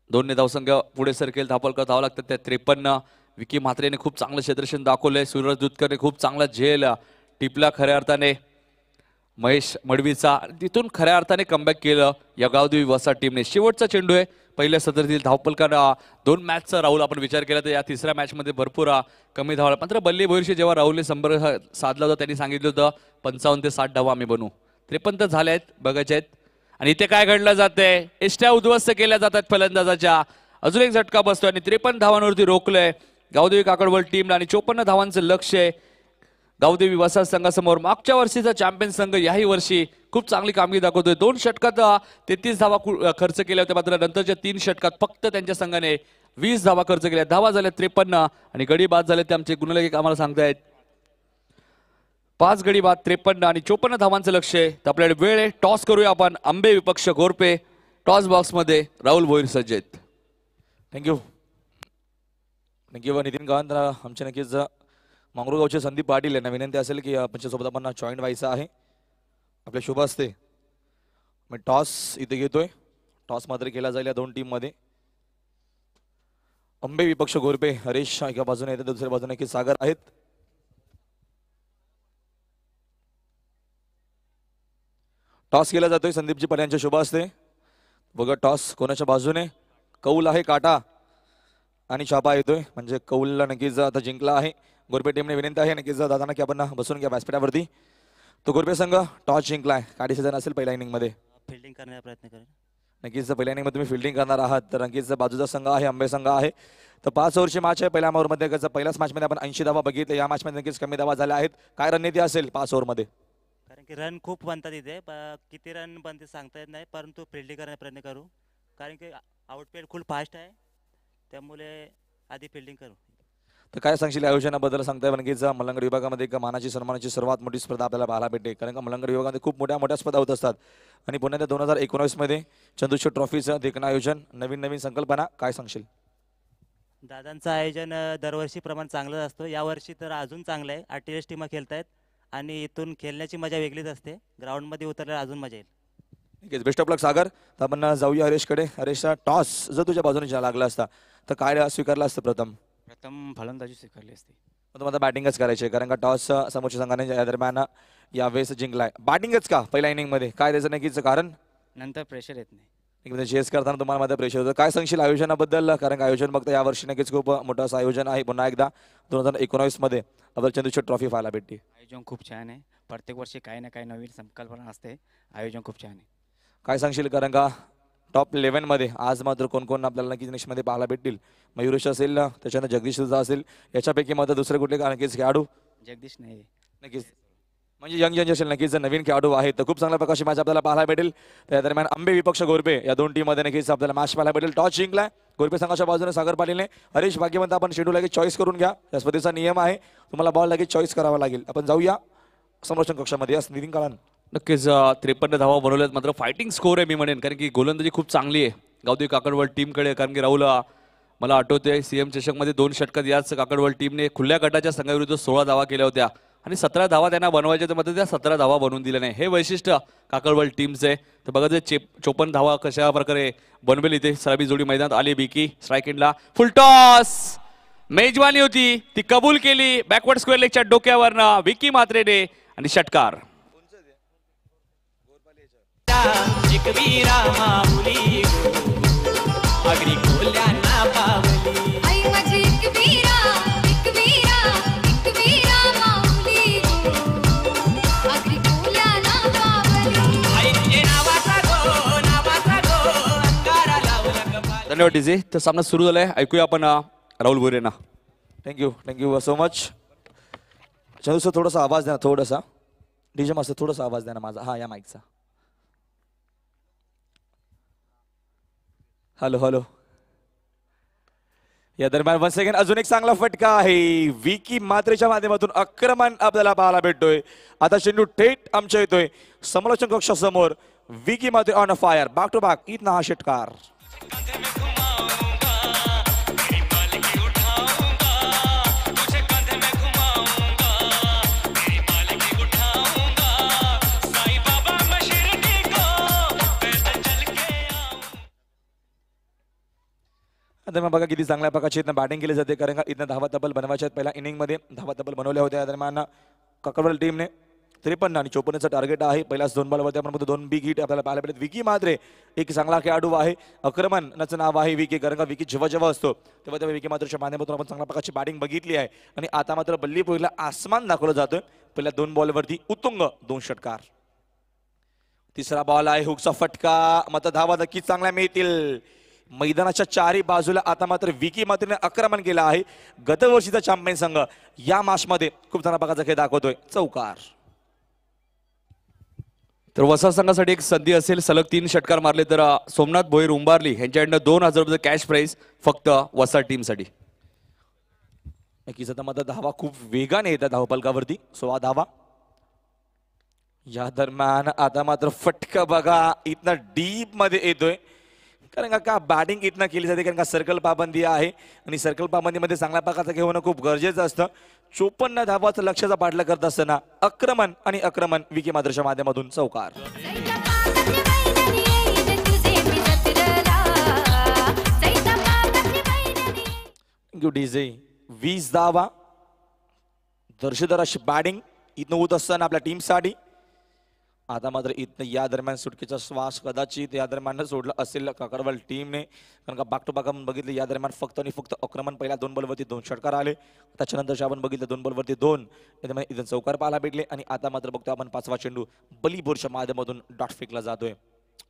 2 धावसंख्या पुढे सरकेल. धावपलकर धावा लागतात त्या 53. विकी म्हात्रेने खूप चांगलं क्षेत्ररक्षण दाखवलंय. सूरज दुधकरने खूप चांगला झेल टिपला खऱ्या अर्थाने. महेश मडवीचा तिथून खऱ्या अर्थाने कमबॅक केलं या गावदेवी वसा टीमने. शेवटचा चेंडू आहे पहिल्या सत्रातील. धावपलकर 2 मॅचचा राहुल आपण विचार केला तर या तिसऱ्या मॅच मध्ये भरपूर कमी धावा. मात्र बल्ली भोईरशी जेव्हा राहुलने संपर्क साधला होता त्यांनी सांगितलं होतं 55 ते 60 धावा आम्ही बनवू. 53 झाले आहेत बघायचे आहेत. आणि इथे काय घडलं जातंय, इष्ट्या उद्ध्वस्त केल्या जातात फलंदाजाच्या. अजून एक झटका बसतोय आणि 53 धावांवरती रोखलंय गावदेवी काकडवल टीमला. आणि 54 धावांचं लक्ष आहे गावदेवी वसाहत संघासमोर. मागच्या वर्षीचा चॅम्पियन संघ याही वर्षी खूप चांगली कामगिरी दाखवतोय. 2 षटकात 33 धावा खर्च केल्या होत्या, मात्र नंतरच्या 3 षटकात फक्त त्यांच्या संघाने 20 धावा खर्च केल्या. धावा झाल्या 53 आणि गडी बाद झाले ते आमचे गुणलेखक आम्हाला सांगतायत. 5 गडी बाद 53 आणि 54 धावांचं लक्ष आहे. तर आपल्याकडे वेळ आहे. टॉस करूया आपण. आंबे विपक्ष गोरपे. टॉस बॉक्स मध्ये राहुल भोईर सज्ज आहेत. थँक्यू नितीन गावंत. आमचे नक्कीच मंगरुळगावचे संदीप पाटील यांना विनंती असेल की आपल्यासोबत आपण जॉईन व्हायचं आहे. आपल्या शुभ असते. मी टॉस इथे घेतोय. टॉस मात्र केला जाईल या 2 टीम मध्ये. अंबे विपक्ष गोरपे हरेश एका बाजूने येते, दुसऱ्या बाजूने की सागर आहेत. टॉस केला जातोय. संदीपजी पाटील यांच्या शुभ असते. बघा टॉस कोणाच्या बाजूने. कौल आहे काटा आणि छापा येतोय, म्हणजे कौलला नक्कीच आता जिंकला आहे. गोरपे टीमने विनंती आहे नक्कीच दादांना की आपण बसून घ्या व्यासपीठावरती. तो गोरपे संघ टॉस जिंकलाय. काडीचे जण असेल पहिल्या इनिंग मध्ये. फिल्डिंग करण्याचा प्रयत्न करेल. नक्कीच पहिल्या इनिंग मध्ये तुम्ही फिल्डिंग करणार आहात. तर नक्कीच बाजूचा संघ आहे अंबे संघ आहे. तर 5 ओव्हरची मॅच आहे. पहिल्या ओव्हरमध्ये पहिल्याच मॅच मध्ये आपण 80 धावा बघितले. या मॅच मध्ये नक्कीच कमी धावा झाल्या आहेत. काय रणनीती असेल 5 ओव्हरमध्ये? कारण की रन खूप बनतात इथे. किती रन बनते सांगता येत नाही, परंतु फिल्डिंग करण्याचा प्रयत्न करू. कारण की आउटपेड खूप फास्ट आहे, त्यामुळे आधी फिल्डिंग करू. तर काय सांगशील आयोजनाबद्दल? सांगताय नक्कीच मलंगड विभागामध्ये एक मानाची सन्मानाची सर्वात मोठी स्पर्धा आपल्याला पाहायला भेटते. कारण का मलंगड विभागामध्ये खूप मोठ्या स्पर्धा होत असतात. आणि पुन्हा 2019 मध्ये चंदूशेठ ट्रॉफीचं देखणं आयोजन, नवीन संकल्पना, काय सांगशील? दादांचं आयोजन दरवर्षीप्रमाणे चांगलं असतं. यावर्षी तर अजून चांगलं आहे. 48 टीमा खेळत आहेत आणि इथून खेळण्याची मजा वेगळीच असते. ग्राउंडमध्ये उतरल्यावर अजून मजा येईल. बेस्ट ऑफ लक सागर. तर आपण जाऊया हरेशकडे. हरेशचा टॉस जर तुझ्या बाजूने लागला असता तर काय स्वीकारला असतं? प्रथम फलंदाजी स्वीकारली असती. तुम्हाला बॅटिंगच करायची कारण का टॉस समोरच्या संघाने या दरम्यान यावेळेस जिंकलाय. बॅटिंगच का पहिल्या इनिंग मध्ये काय त्याचं नक्कीच कारण? नंतर प्रेशर येत नाही. चेस करताना तुम्हाला मध्ये प्रेशर होतं. काय सांगशील आयोजनाबद्दल? कारण आयोजन बघता यावर्षी नक्कीच खूप मोठं असं आयोजन आहे. पुन्हा एकदा 2019 मध्ये आपल्याला चंद्रशेठ ट्रॉफी पाहायला भेटते. आयोजन खूप छान आहे. प्रत्येक वर्षी काही ना काही नवीन संकल्पना असते. आयोजन खूप छान आहे. काय सांगशील कारण का टॉप 11 मध्ये आज मात्र कोण कोण आपल्याला नक्कीच नेक्स्ट मध्ये पाहायला भेटतील? मयुरेश असेल, त्याच्यानंतर जगदीश सुद्धा असेल, याच्यापैकी मात्र दुसरे कुठले नक्कीच खेळाडू? जगदीश नाही. नक्कीच म्हणजे यंग जनरेशन नक्कीच नवीन खेळाडू आहेत तर खूप चांगल्या प्रकारची मॅच आपल्याला पाहायला भेटेल. त्या दरम्यान आंबे विपक्ष गोरबे या दोन टीम मध्ये नक्कीच आपल्याला मॅच पाहायला भेटेल. टॉस जिंकलाय गोरबे संघाच्या बाजूने सागर पाटीलने. हरीश भाग्यवंत आपण शेड्यूल लगेच चॉईस करून घ्या. या स्पर्धेचा नियम आहे, तुम्हाला बॉल लगेच चॉईस करावा लागेल. आपण जाऊया संरक्षण कक्षामध्ये. या नितीन काळान नक्कीच 53 धावा बनवल्यात. मात्र फायटिंग स्कोर आहे मी म्हणेन, कारण की गोलंदाजी खूप चांगली आहे गावदेवी काकडवळ टीमकडे. कारण की राहुल मला आठवतंय सीएम चषकमध्ये 2 षटकात याच काकडवळ टीमने खुल्या गटाच्या संघाविरुद्ध 16 धावा केल्या होत्या आणि 17 धावा त्यांना बनवायच्या, तर मात्र त्या 17 धावा बनवून दिल्या नाही. हे वैशिष्ट्य काकडवळ टीमचे. तर बघा ते 54 धावा कशा प्रकारे बनवेल. इथे सलामी जोडी मैदानात आली. बिकी स्ट्राईक एंडला फुल टॉस. मेजवानी होती ती कबूल केली बॅकवर्ड स्क्वेअर लेगच्या डोक्यावरनं विकी मात्रेने आणि षटकार. धन्यवाद डीजे. तर सामना सुरू झालाय. ऐकूया आपण राहुल भोरेंना. Thank you so much. Chandu sir थोडासा आवाज द्या, थोडासा डीजे मास्टर थोडासा आवाज द्या ना माझा. हा या माईकचा. Hello hello. या दरम्यान वन सेकंड अजून एक चांगला फटका आहे. विकी मात्रेच्या माध्यमातून आक्रमण आपल्याला पाहायला भेटतोय. आता चेंडू थेट आमच्या येतोय समालोचन कक्षासमोर. Vicky Mhatre on a fire. Back to back इथना हा षटकार. दरम्यान बघा किती चांगल्या प्रकारची इथं बॅटिंग केली जाते. कारण का इथं धावा तब्बल बनवायच्या पहिल्या इनिंग मध्ये धावा तब्बल बनवल्या होत्या. दरम्यान काकडवळ टीमने 53 आणि 54चं टार्गेट आहे. पहिल्याच 2 बॉलवरती आपण 2 बिग हिट आपल्याला पाहायला भेटत. विकी मात्रे एक चांगला खेळाडू आहे. आक्रमणाचं नाव आहे विकी. कारण का विकी जेव्हा जेव्हा असतो तेव्हा तेव्हा विकी मात्रेच्या माध्यमातून आपण चांगल्या प्रकारची बॅटिंग बघितली आहे. आणि आता मात्र बल्लीपुरीला आसमान दाखवलं जातोय. पहिल्या 2 बॉलवरती उत्तुंग 2 षटकार. तिसरा बॉल आहे हुकचा फटका. मात्र धावा नक्कीच चांगल्या मिळतील. मैदानाच्या चारही बाजूला आता मात्र विकी मात्रेने आक्रमण केलं आहे. गतवर्षीचा चॅम्पियन संघ या मॅचमध्ये खूप चांगला प्रकारचा खेळ दाखवतोय. चौकार. तर वसा संघासाठी एक संधी असेल. सलग 3 षटकार मारले तर सोमनाथ भोईर उंबारली यांच्याकडनं 2000 रुपये कॅश प्राइज फक्त वसा टीमसाठी. नक्कीच आता मात्र धावा खूप वेगाने येतात धावपलकावरती. 16 धावा. या दरम्यान आता मात्र फटका बघा इथनं डीप मध्ये येतोय. कारण का बॅटिंग इथनं केली जाते. कारण का सर्कल पाबंदी आहे आणि सर्कल पाबंदीमध्ये चांगल्या प्रकारचं खेळ होणं खूप गरजेचं असतं. 54 धावाचं लक्ष्याचा पाठलाग करत असताना आक्रमण विकी मात्रेच्या माध्यमातून चौकार. डीजे 20 धावा. दर्शेदार अशी बॅटिंग इथनं होत असताना आपल्या टीमसाठी. आता मात्र इथनं या दरम्यान सुटकेचा श्वास कदाचित या दरम्यान सोडला असेल काकडवळ टीमने. कारण का बॅक टू बॅक आपण बघितलं या दरम्यान फक्त आणि फक्त आक्रमण. पहिल्या 2 बॉलवरती 2 षटकार आले. त्याच्यानंतर आपण बघितलं 2 बॉलवरती 2 इथं चौकार पाहायला भेटले. आणि आता मात्र बघतो आपण 5वा चेंडू बलीबोरच्या माध्यमातून डॉट फेकला जातोय.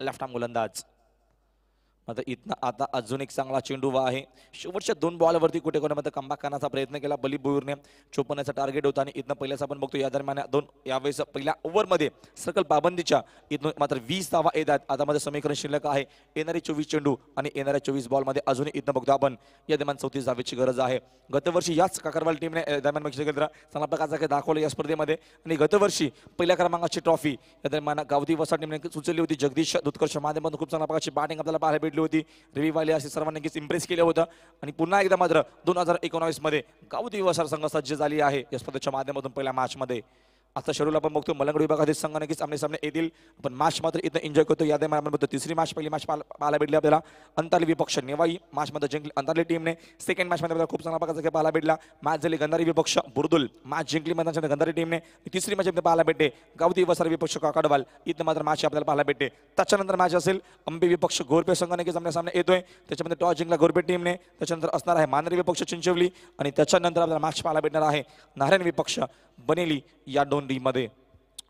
लेफ्ट आर्म गोलंदाज. मात्र इथनं आता अजून एक चांगला चेंडू आहे. शेवटच्या 2 बॉलवरती कुठे कोणी मात्र कमबॅक करण्याचा प्रयत्न केला बलीबोरने. 54चं टार्गेट होता आणि इथनं पहिल्याच आपण बघतो या दरम्यान यावेळेस पहिल्या ओव्हरमध्ये सर्कल पाबंदीच्या इथून मात्र 20 धावा येतात. आता मध्ये समीकरण शिल्लक आहे. येणारे 24 चेंडू आणि येणाऱ्या 24 बॉलमध्ये अजून इथनं बघतो आपण या दरम्यान 34 धावेची गरज आहे. गतवर्षी याच काकडवाल टीमने दरम्यान चांगला प्रकारचा खेळ दाखवला या स्पर्धेमध्ये. आणि गतवर्षी पहिल्या क्रमांकाची ट्रॉफी या दरम्यान गावठी वसा टीमने सुचवली होती. जगदीश दुधकरच्या माध्यमातून खूप चांगल्या प्रकारची बॅटिंग आपल्याला पाहायला भेटली होती. रविवाले असे सर्वांनी इम्प्रेस केलं होतं. आणि पुन्हा एकदा मात्र 2019 मध्ये गावठी वसार संघ सज्ज झाली आहे या स्पर्धेच्या माध्यमातून पहिल्या मॅच मध्ये. आता शेड्यूल आपण बघतो मलंगड विभागातील संघ नक्कीच आमने सामने येतील. पण मॅच मात्र इथं एन्जॉय करतो. यामध्ये आपण बघतो तिसरी मॅच पहिली मॅच पाहायला भेटली आपल्याला अंताली विपक्ष नेवाई मॅच मध्ये जिंकली अंताली टीमने. सेकंड मॅच मध्ये आपल्याला खूप चांगला प्रकारचा खेळ पाहायला भेटला. मॅच झाली गंधारी विपक्ष बुरदुल मॅच जिंकली मैदानाच्या गंधारी टीमने. तिसरी मॅच मध्ये पाहायला भेटते गावठी वसारी विपक्ष काकडवाल इथं मात्र मॅच आपल्याला पाहायला भेटते. त्याच्यानंतर मॅच असेल अंबे विपक्ष गोरपे संघ नक्कीच आमने सामने येतोय. त्याच्यामध्ये टॉस जिंकला गोरपे टीमने. त्याच्यानंतर असणार आहे मांजरी विपक्ष चिंचवली आणि त्याच्यानंतर आपल्याला मॅच पाहायला भेटणार आहे नारायण विपक्ष बनेली या मध्ये.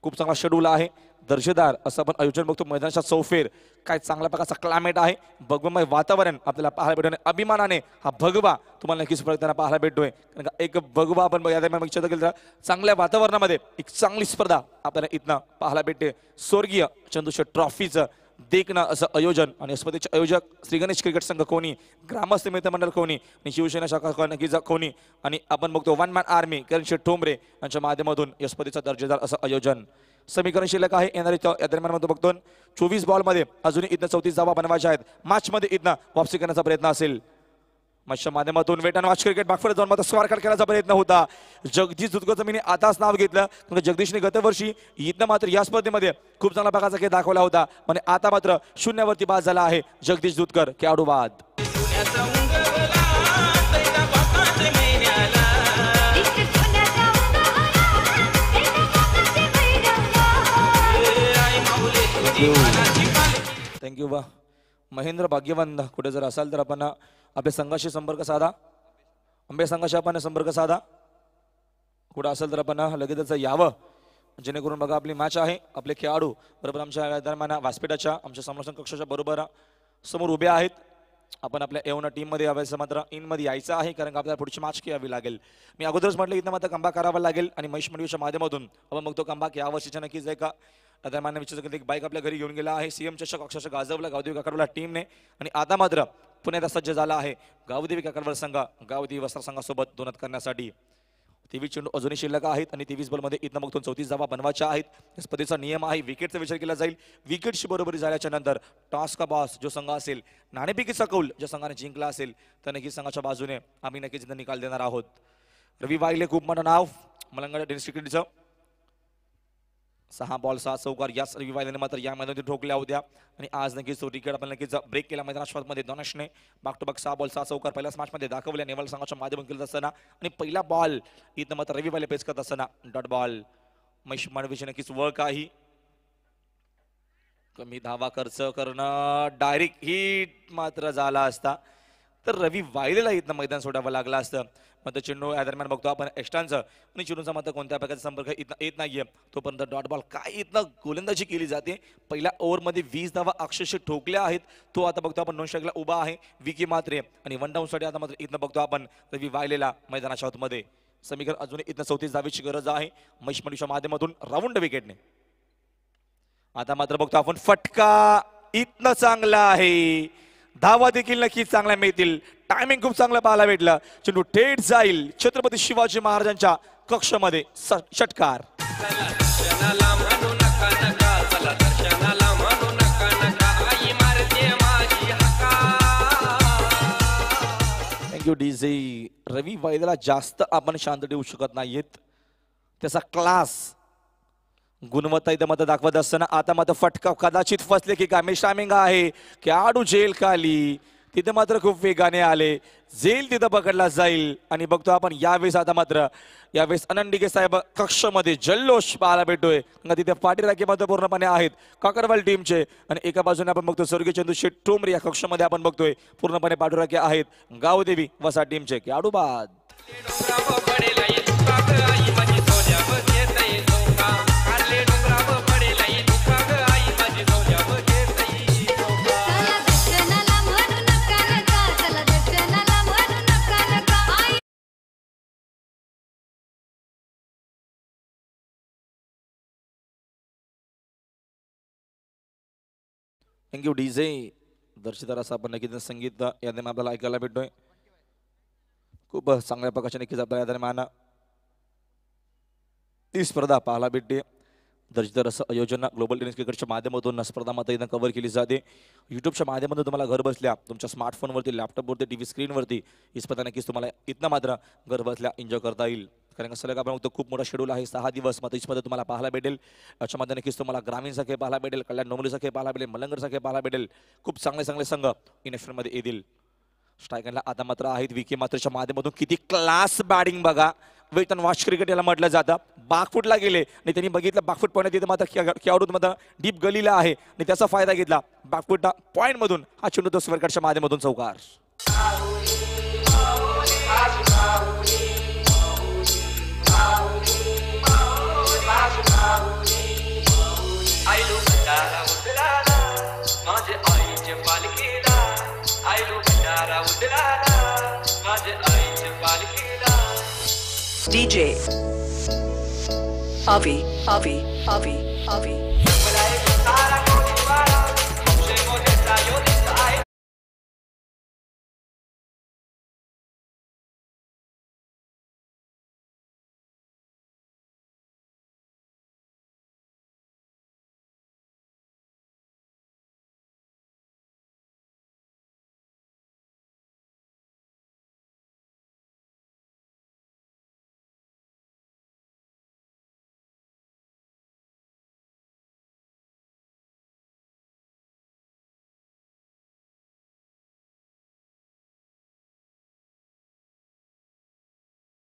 खूप चांगला शेड्यूल आहे दर्जेदार असं आपण आयोजन बघतो. मैदानाच्या चौफेर काय चांगल्या प्रकारचा क्लायमेट आहे. भगवमय वातावरण आपल्याला पाहायला भेटतो. अभिमानाने हा भगवा तुम्हाला नक्कीच त्यांना पाहायला भेटतोय. कारण का एक भगवा आपण या दरम्यान विचार केला तर चांगल्या वातावरणामध्ये एक चांगली स्पर्धा आपल्याला इथनं पाहायला भेटते. स्वर्गीय चंदूशेठ ट्रॉफीचं देखणं असं आयोजन आणि स्पर्धेचे आयोजक श्री गणेश क्रिकेट संघ कोणी, ग्रामस्थ मित्रमंडळ कोणी आणि शिवसेना शाखा नक्कीच कोणी आणि आपण बघतो वन मॅन आर्मी करणशेठ ठोंबरे यांच्या माध्यमातून या स्पर्धेचं दर्जेदार असं आयोजन. समीकरण शिल्लक आहे येणारी या दरम्यान मध्ये बघतो 24 बॉलमध्ये अजूनही इथं 34 धावा बनवायच्या आहेत. मॅच मध्ये इथं वापसी करण्याचा प्रयत्न असेल. मॅचच्या माध्यमातून वेट अँड वॉच क्रिकेट बागफडे जाऊन मात्र स्वारकाट खेळायचा प्रयत्न होता. जगदीश दुधकरचं मी आताच नाव घेतलं कारण जगदीशने गतवर्षी इथं मात्र या स्पर्धेमध्ये खूप चांगला प्रकारचा खेळ दाखवला होता. आणि आता मात्र शून्यावरती बाद झाला आहे जगदीश दुधकर. खेळाडू बाद. थँक्यू बा. महेंद्र भाग्यवंत कुठे जर असाल तर आपण आपल्या संघाशी संपर्क साधा. आंबे संघाशी आपण संपर्क साधा. कुठं असेल तर आपण लगेचच यावं जेणेकरून बघा आपली मॅच आहे. आपले खेळाडू बरोबर आमच्या दरम्यान व्यासपीठाच्या आमच्या संरक्षण कक्षाच्या बरोबर समोर उभे आहेत. आपण आपल्या येऊन टीममध्ये यावेळेस मात्र इनमध्ये यायचं आहे कारण आपल्याला पुढची मॅच खेळावी लागेल. मी अगोदरच म्हटलं इथं मात्र कंबॅक करावा लागेल आणि महेश मंडवीच्या माध्यमातून आपण बघतो कंबॅक या वर्षीच्या नक्कीच आहे का. दरम्यान विचार एक बाईक आपल्या घरी घेऊन गेला आहे. सीएम चषक अक्षरशः गाजवला गावदेवी काकडवाला टीमने आणि आता मात्र पुण्यात सज्ज झाला आहे गावदेवी काकडवाल संघ गावदेवी वस्त्र संघासोबत दोनत करण्यासाठी. 23 चेंडू अजूनही शिल्लक आहेत आणि 23 बॉलमध्ये इथं बघतो 34 धावा बनवायच्या आहेत. या स्पर्धेचा नियम आहे विकेटचा विचार केला जाईल. विकेटची बरोबरी झाल्याच्या नंतर टॉस का बॉस जो संघ असेल नाणेफेकीचा कौल ज्या संघाने जिंकला असेल तर नक्कीच संघाच्या बाजूने आम्ही नक्कीच इथं निकाल देणार आहोत. रवी वाहिले खूप मोठं नाव मलंगड टेनिस क्रिकेटचं. 6 बॉल 6 चौकार याच रवी वाहिल्याने मात्र या मैदानात ठोकल्या होत्या आणि आज नक्कीच तो विकेट आपण नक्कीच ब्रेक केला मैदानामध्ये. धनुषने बॅक टू बॅक 6 बॉल 6 चौकार पहिल्याच मॅचमध्ये दाखवल्या नेवाल संघाच्या माध्यमातून केलं असताना आणि पहिला बॉल इथं मात्र रवी वाहिले पेच करत असताना डॉट बॉल. महेश मांडवीची नक्कीच वर्क आहे. कमी धावा खर्च करणं डायरेक्ट हिट मात्र झाला असता तर रवी वाहिलेला इथं मैदान सोडावं लागलं असतं. मात्र चेंडू या दरम्यान बघतो आपण एक्स्ट्रांचं आणि चेंडूचा मात्र कोणत्या प्रकारचा संपर्क इथं येत नाहीये. तोपर्यंत डॉट बॉल काय इथं गोलंदाजी केली जाते. पहिल्या ओव्हरमध्ये 20 धावा अक्षरशः ठोकल्या आहेत. तो आता बघतो आपण 9 स्ट्राईकला उभा आहे विकी मात्रे आणि वन डाऊन साठी आता मात्र इथं बघतो आपण रवी वाहिलेला मैदानाच्या आतमध्ये. समीकरण अजून इथं 34 धावेची गरज आहे महेश मंडवीच्या माध्यमातून राऊंड विकेटने. आता मात्र बघतो आपण फटका इथनं चांगला आहे. धावा देखील नक्कीच चांगल्या मिळतील. टायमिंग खूप चांगलं पाहायला भेटलं. चेंडू थेट जाईल छत्रपती शिवाजी महाराजांच्या कक्षामध्ये. षटकार. Thank you DJ. रवी वाहिलेला जास्त आपण शांत ठेवू शकत नाहीयेत. त्याचा क्लास गुणवत्ता इथं मात्र दाखवत असताना आता मात्र फटका कदाचित फसले की काय टायमिंग आहे. खेळाडू जेल खाली तिथे मात्र खूप वेगाने आले. जेल तिथं पकडला जाईल आणि बघतो आपण यावेळेस आता मात्र यावेळेस अनंडिके साहेब कक्षामध्ये जल्लोष पाहायला भेटतोय. तिथे पाठीराखे मात्र पूर्णपणे आहेत काकडवाल टीमचे आणि एका बाजूने आपण बघतो स्वर्गीय चंदूशेठ ठोंबरे या कक्षामध्ये आपण बघतोय पूर्णपणे पाठीराखे आहेत गावदेवी वसा टीमचे. खेळाडू बाद. Thank you DJ. दर्शकदार असं आपण नक्कीच संगीत या दरम्यान आपल्याला ऐकायला भेटतोय. खूप चांगल्या प्रकारच्या नक्कीच आपल्याला या दरम्यान ती स्पर्धा पाहायला भेटते. दर्शकदार असं आयोजन ग्लोबल टेनिस क्रिकेटच्या माध्यमातून स्पर्धा मात्र इथं कव्हर केली जाते. युट्यूबच्या माध्यमातून तुम्हाला घर बसल्या तुमच्या स्मार्टफोनवरती लॅपटॉपवरती टीव्ही स्क्रीनवरती ही स्पर्धा नक्कीच तुम्हाला इथं मात्र घर बसल्या एन्जॉय करता येईल. कारण कसं आपण बघतो खूप मोठा शेड्यूल आहे, 6 दिवस मध्ये तुम्हाला पाहायला भेटेल. याच्यामध्ये नक्कीच तुम्हाला ग्रामीण सखे पाहायला भेटेल, कल्याण डोंबिवली सखे पाहायला भेटेल, मलंगर सखे पाहायला भेटेल. खूप चांगले चांगले संघ मध्ये येतील. स्ट्रायकरला आता मात्र आहेत विकी मात्रच्या माध्यमातून किती क्लास बॅटिंग बघा. वेट अँड वॉच क्रिकेट याला म्हटलं जातं. बागफुटला गेले आणि त्यांनी बघितलं बागफुट पॉईंट तिथे मात्र खेळाडू मध्ये डीप गलीला आहे आणि त्याचा फायदा घेतला. बागफुट पॉईंट मधून हा चेंडू तो स्वर्कडच्या माध्यमातून चौकार. DJ Avi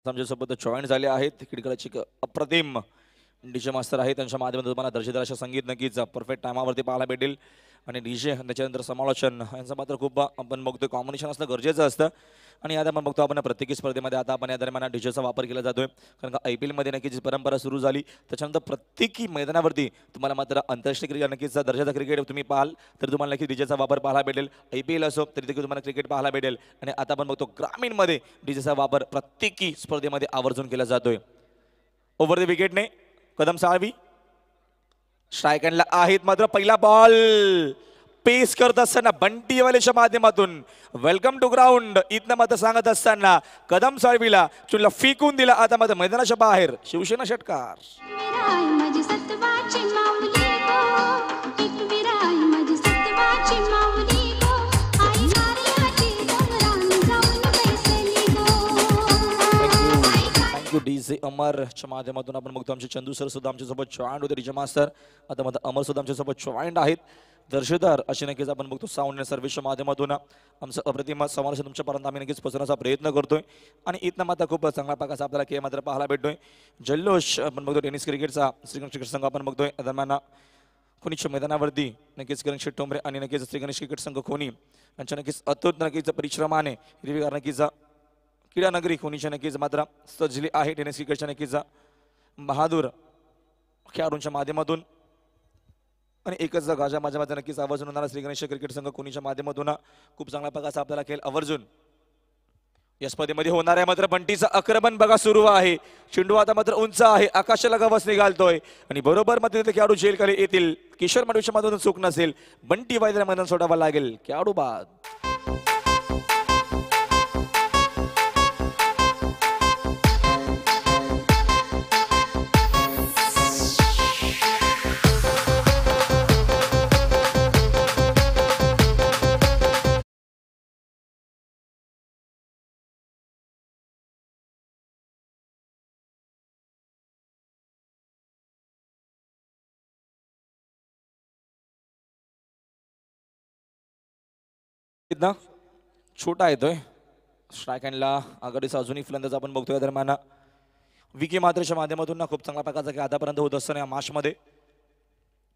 आमच्यासोबत जॉईन झाले आहेत. क्रिकेटची अप्रतिम डीजे मास्टर आहे, त्यांच्या माध्यमातून तुम्हाला दर्जेदार अशा संगीत नक्कीच परफेक्ट टायमावरती पाहायला भेटेल. आणि डीजे त्याच्यानंतर समालोचन यांचं मात्र खूप आपण बघतोय कॉम्बिनेशन असणं गरजेचं असतं. आणि आता आपण बघतो आपण प्रत्येकी स्पर्धेमध्ये आता आपण या दरम्यान डीजेचा वापर केला जातोय. कारण का IPL मध्ये नक्कीच परंपरा सुरू झाली, त्याच्यानंतर प्रत्येकी मैदानावरती तुम्हाला मात्र आंतरराष्ट्रीय क्रिकेट नक्कीच दर्जाचा क्रिकेट तुम्ही पाहाल तर तुम्हाला नक्की डीजेचा वापर पाहायला भेटेल. IPL असो तरी देखील तुम्हाला क्रिकेट पाहायला भेटेल. आणि आता आपण बघतो ग्रामीणमध्ये डीजेचा वापर प्रत्येकी स्पर्धेमध्ये आवर्जून केला जातोय. ओव्हर द विकेटने कदम साळवी स्ट्रायकरला आहेत मात्र पहिला बॉल पेस करत असताना बंटी वालेच्या माध्यमातून वेलकम टू ग्राउंड इथनं मात्र सांगत असताना कदम साळवीला चुनला फेकून दिला. आता मात्र मैदानाच्या बाहेर शिवसेना षटकार. डीजे अमरच्या माध्यमातून आपण बघतो आमचे चंदू सर सुद्धा आमच्यासोबत जॉईंट होते. डीजे मास्टर आता मात्र अमर सुद्धा आमच्यासोबत जॉईंट आहेत. दर्शकदार अशी नक्कीच आपण बघतो साऊंड सर्व्हिसच्या माध्यमातून आमचं अप्रतिम समावेश तुमच्यापर्यंत आम्ही नक्कीच पोहोचण्याचा प्रयत्न करतोय. आणि इथनं मात्र खूप चांगल्या प्रकारचा आपल्याला खेळ मात्र पाहायला भेटतोय. जल्लोष आपण बघतो टेनिस क्रिकेटचा श्रीगणेश क्रिकेट संघ आपण बघतोय दरम्यान खोनीच्या मैदानावरती नक्कीच गणेश टोंबरे आणि नक्कीच श्रीगणेश क्रिकेट संघ खोनी यांच्या नक्कीच अतुट नक्कीच परिश्रमाने हिरवीगार नक्कीच क्रीडा नगरी खोनीच्या नक्कीच मात्र सजली आहे. टेनिस क्रिकेटच्या नक्कीच बहादूर खेळाडूंच्या माध्यमातून आणि एकच गाजा माझ्या माझा नक्कीच आवर्जून होणारा श्री गणेश क्रिकेट संघ कोणीच्या माध्यमातून खूप चांगल्या प्रकारचा आपल्याला खेळ आवर्जून या स्पर्धेमध्ये होणार आहे. मात्र बंटीचा आक्रमण बघा सुरू आहे. चेंडू आता मात्र उंच आहे, आकाशाला गवस निघालतोय आणि बरोबर मध्ये खेळाडू जेलखाली येतील. किशोर माडवीच्या माध्यमातून चूक नसेल, बंटी वायद्याला मैदान सोडावा लागेल. खेळाडू बाद. छोटा येतोय स्ट्रायकरला आघाडीचा अजूनही फलंदाज आपण बघतोय. दरम्यान विकी मात्रेच्या माध्यमातून ना खूप चांगल्या प्रकारचा खेळ आतापर्यंत होत असताना या मॅच मध्ये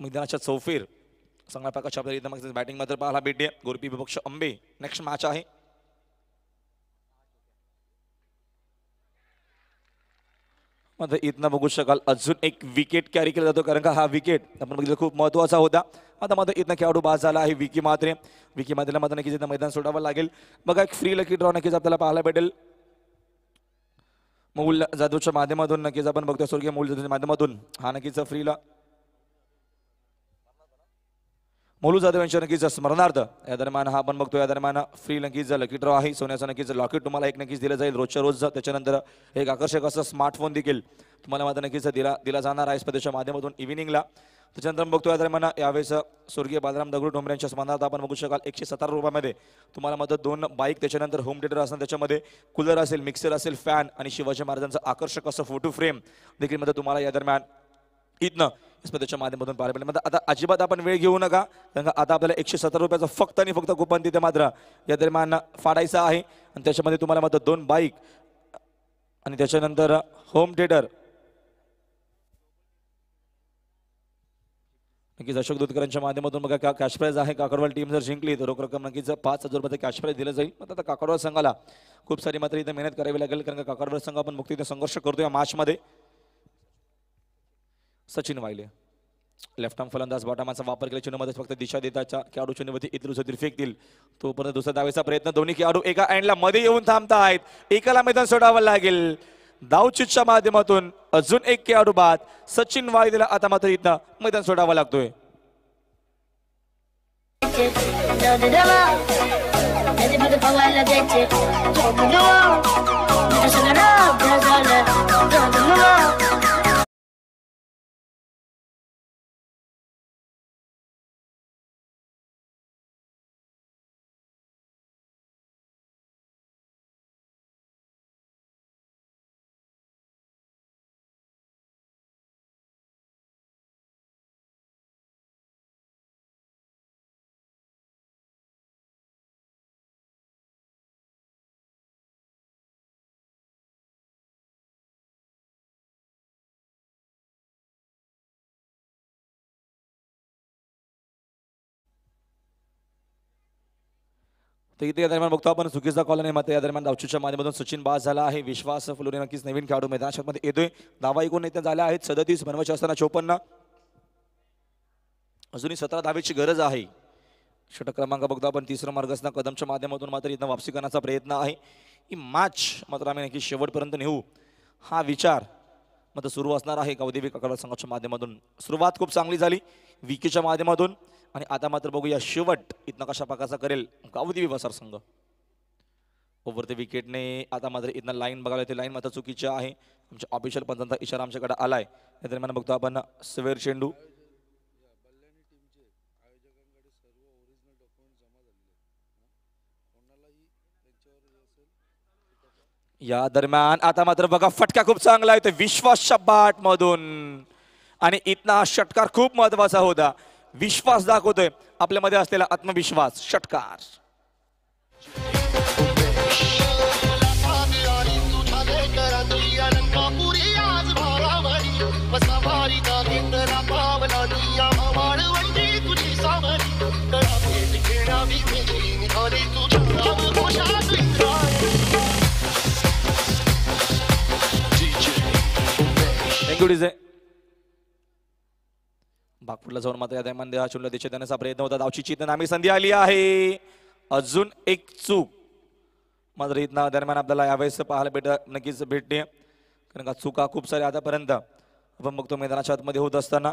मैदानाच्या चौफेर चांगल्या प्रकारच्या आपल्याला इथं बॅटिंग मात्र पाहायला भेटते. गोरपी विपक्ष अंबे नेक्स्ट मॅच आहे. मात्र इथनं बघू शकाल अजून एक विकेट कॅरी केला जातो कारण का हा विकेट आपण बघितलं खूप महत्वाचा होता. आता मात्र इथनं खेळाडू बाद झाला आहे विकी मात्रे. विकी मात्रेला मात्र नक्कीच इथं मैदान सोडावं लागेल. बघा एक फ्री लकी ड्रॉ नक्कीच आपल्याला पाहायला भेटेल. मौल जाधवच्या माध्यमातून नक्कीच आपण बघतोय स्वर्गीय मौल जाधवच्या माध्यमातून हा नक्कीच फ्रीला मोलू जाधव यांच्या नक्कीच स्मरणार्थ या दरम्यान हा आपण बघतोय. या दरम्यान फ्री नक्कीच लकी ड्रॉ आहे. सोन्याचा नक्कीच लॉकेट तुम्हाला एक नक्कीच दिलं जाईल रोजच्या रोज. त्याच्यानंतर एक आकर्षक असं स्मार्टफोन देखील तुम्हाला मात्र नक्कीच दिला जाणार आहे स्पर्धेच्या माध्यमातून इव्हिनिंगला. त्याच्यानंतर बघतोय दरम्यान यावेळेस स्वर्गीय बालराम दगडू डोंबरे यांच्या स्मरणार्थ आपण बघू शकाल 117 रुपयामध्ये तुम्हाला मध्ये 2 बाईक, त्याच्यानंतर होम थिएटर असणार, त्याच्यामध्ये कूलर असेल, मिक्सर असेल, फॅन आणि शिवाजी महाराजांचं आकर्षक असं फोटो फ्रेम देखील मध्ये तुम्हाला या दरम्यान इथनं स्पर्धेच्या माध्यमातून पाहायला मिळेल. म्हणजे आता अजिबात आपण वेळ घेऊ नका, कारण का आता आपल्याला 117 रुपयाचं फक्त आणि फक्त कुपन तिथे मात्र या दरम्यान फाडायचं आहे आणि त्याच्यामध्ये तुम्हाला मात्र 2 बाईक आणि त्याच्यानंतर होम थिएटर. नक्कीच अशोक दूधकरांच्या माध्यमातून बघा कॅश प्राइज आहे. काकडवाल टीम जर जिंकली तर रोख रक्कम नक्कीच 5,000 रुपयाचं कॅश प्राइज दिलं जाईल. आता काकडवाल संघाला खूप सारी मात्र इथे मेहनत करावी लागेल, कारण का काकडवाल संघ आपण मुक्तीने संघर्ष करतो या मॅचमध्ये. सचिन वायले लेफ्ट आर्म फलंदाज बॉटमाचा वापर केला, चेंडूमध्ये फक्त दिशा देताच्या खेळाडू चेंडूवरती इतर फेकतील. तोपर्यंत दुसऱ्या धावेचा प्रयत्न, दोन्ही खेळाडू एका एंडला मध्ये येऊन थांबतायत, एकाला मैदान सोडावं लागेल. धावचीतच्या माध्यमातून अजून एक खेळाडू बाद, सचिन वायलेला आता मात्र इथं मैदान सोडावं लागतोय. तर इथे या दरम्यान बघतो आपण चुकीचा कॉल नाही, मात्र या दरम्यान धावचीच्या माध्यमातून सचिन बाद झाला आहे. विश्वास फुलोरे नक्कीच नवीन खेळाडू मैदानामध्ये येतोय. धावा एकूण इथे झाल्या आहेत 37, बनवायचे असताना 54. अजूनही 17 धावेची गरज आहे. षटक क्रमांक बघतो आपण तिसरा मार्ग असताना कदमच्या माध्यमातून मात्र इथं वापसी करण्याचा प्रयत्न आहे. ही मॅच मात्र आम्ही नक्की शेवटपर्यंत नेऊ हा विचार मात्र सुरू असणार आहे गावदेवी काकडवाल संघाच्या माध्यमातून. सुरुवात खूप चांगली झाली विकीच्या माध्यमातून आणि आता मात्र बघूया शेवट इथनं कशा प्रकारचा करेल गावदेवी वसार संघ. ओव्हर द विकेटने आता मात्र इथनं लाईन बघायला येते, लाईन मात्र चुकीची आहे. आमच्या ऑफिशियल पंचांचा इशारा आमच्याकडे आलाय. त्या दरम्यान बघतो आपण सवेर चेंडू, या दरम्यान आता मात्र बघा फटका खूप चांगला आहे विश्वासच्या बाट मधून आणि इथना षटकार खूप महत्वाचा होता. विश्वास दाखवतोय आपल्यामध्ये असलेला आत्मविश्वास. षटकार डीजे बागपूरला जाऊन मात्र या दरम्यान चुनला दिशा देण्याचा प्रयत्न होता. धावची चित नामी संधी आली आहे. अजून एक चूक मात्र इथं दरम्यान आपल्याला यावेळेस पाहायला नक्कीच भेटते, कारण का चुका खूप साऱ्या आतापर्यंत आपण बघतो मैदानाच्या आतमध्ये होत असताना.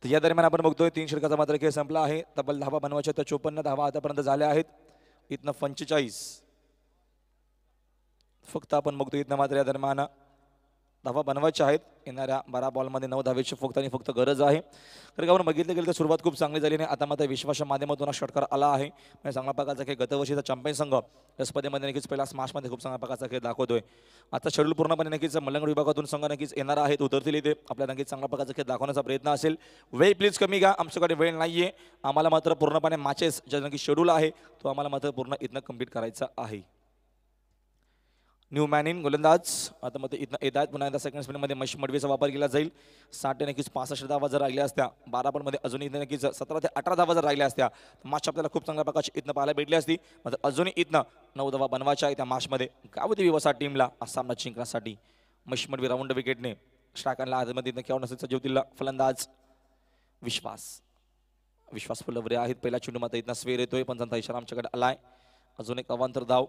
तर या दरम्यान आपण बघतोय 3 षटकाचा मात्र खेळ संपला आहे. तब्बल धावा बनवायच्या तर 54 धावा आतापर्यंत झाल्या आहेत. इथनं 45 फक्त आपण बघतोय. इथनं मात्र या दरम्यान धावा बनवायच्या आहेत. येणाऱ्या 12 बॉलमध्ये 9 धावेची फक्त आणि फक्त गरज आहे. तर गावानं बघितलं गेलं तर सुरुवात खूप चांगली झाली नाही. आता मात्र विश्वाच्या माध्यमातून हा षटकार आला आहे. म्हणजे चांगल्या प्रकारचा खेळ गतवर्षीचा चॅम्पियन संघ या स्पर्धेमध्ये नक्कीच पहिला स्मॅशमध्ये खूप चांगल्या प्रकारचा खेळ दाखवतोय. आता शेड्यूल पूर्णपणे नक्कीच मल्लंगड विभागातून संघ नक्कीच येणार आहेत, उतरतील इथे. आपल्याला नक्कीच चांगल्या प्रकारचा खेळ दाखवण्याचा प्रयत्न असेल. वेळ प्लीज कमी घ्या, आमच्याकडे वेळ नाहीये. आम्हाला मात्र पूर्णपणे मॅचेस जे नक्की शेड्यूल आहे तो आम्हाला मात्र पूर्ण इथनं कंप्लीट करायचा आहे. न्यू मॅन इन गोलंदाज आता मध्ये इथं येत आहेत. पुन्हा एकदा सेकंड स्पिनमध्ये महेश मडवीचा वापर केला जाईल. 60 नक्कीच 65 धावा जर राहिल्या असत्या 12 बॉलमध्ये अजूनही इथं नक्कीच 17 ते 18 धावा जर राहिल्या असत्या मॅच आपल्याला खूप चांगल्या प्रकारची इथनं पाहायला भेटली असती. मात्र अजूनही इथनं 9 धावा बनवायच्या आहे त्या मॅचमध्ये. गावदेवी वसा टीमला हा सामना जिंकण्यासाठी महेश मडवी राऊंड विकेटने स्ट्राईक आणला. आतमध्ये इथं खेळून असेल सजीवतीला फलंदाज विश्वास फुलवरे आहेत. पहिला चेंडू मात्र इथनं स्वेर येतोय, पंचांचा इशारा आमच्याकडे आलाय. अजून एक अवांतर धाव.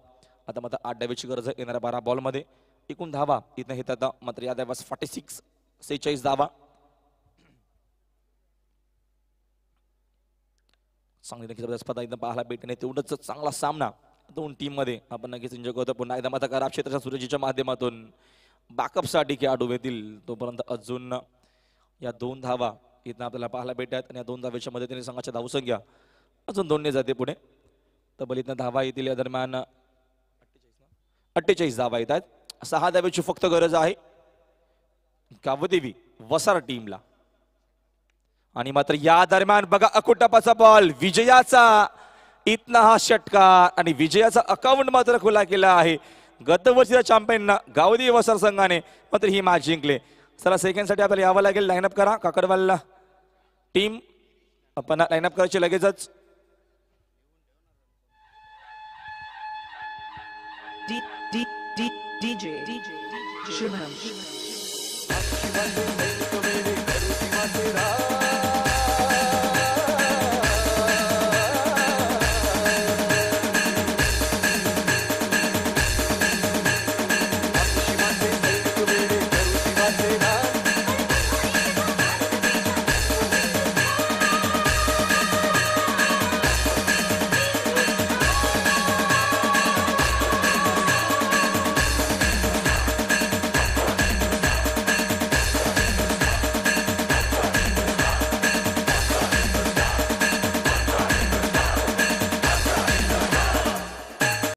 आता मात्र 8 धावेची गरज आहे येणाऱ्या 12 बॉलमध्ये. एकूण धावा इथं येत आता मात्र या धाव्यास 46 धावा. चांगली नक्कीच स्पर्धा इथं पाहायला भेटणे तेवढंच चांगला सामना दोन टीम मध्ये आपण नक्कीच एन्जॉय करतो. पुन्हा एकदा मात्र खराब क्षेत्राच्या सूरजीच्या माध्यमातून बॅकअपसाठी खेळाडू येतील. तोपर्यंत अजून या 2 धावा इथं आपल्याला पाहायला भेटतात आणि या 2 धावेच्या मदतीने संघाच्या धावसंख्या अजून 2ने जाते पुढे. तब्बल इथं धावा येतील. या दरम्यान 48 धावा येतात. 6 धावेची फक्त गरज आहे गावदेवी वसार टीमला. आणि मात्र या दरम्यान बघा अकुटापाचा बॉल विजयाचा इथना हा षटकार आणि विजयाचा अकाउंट मात्र खुला केला आहे. गतवर्षीच्या चॅम्पियन गावदेवी वसार संघाने मात्र ही मॅच जिंकले. चला सेकंडसाठी आपल्याला यावं लागेल. लाईनअप करा काकडवाल टीम. आपण लाईनअप करायची लगेचच. DJ Shubham.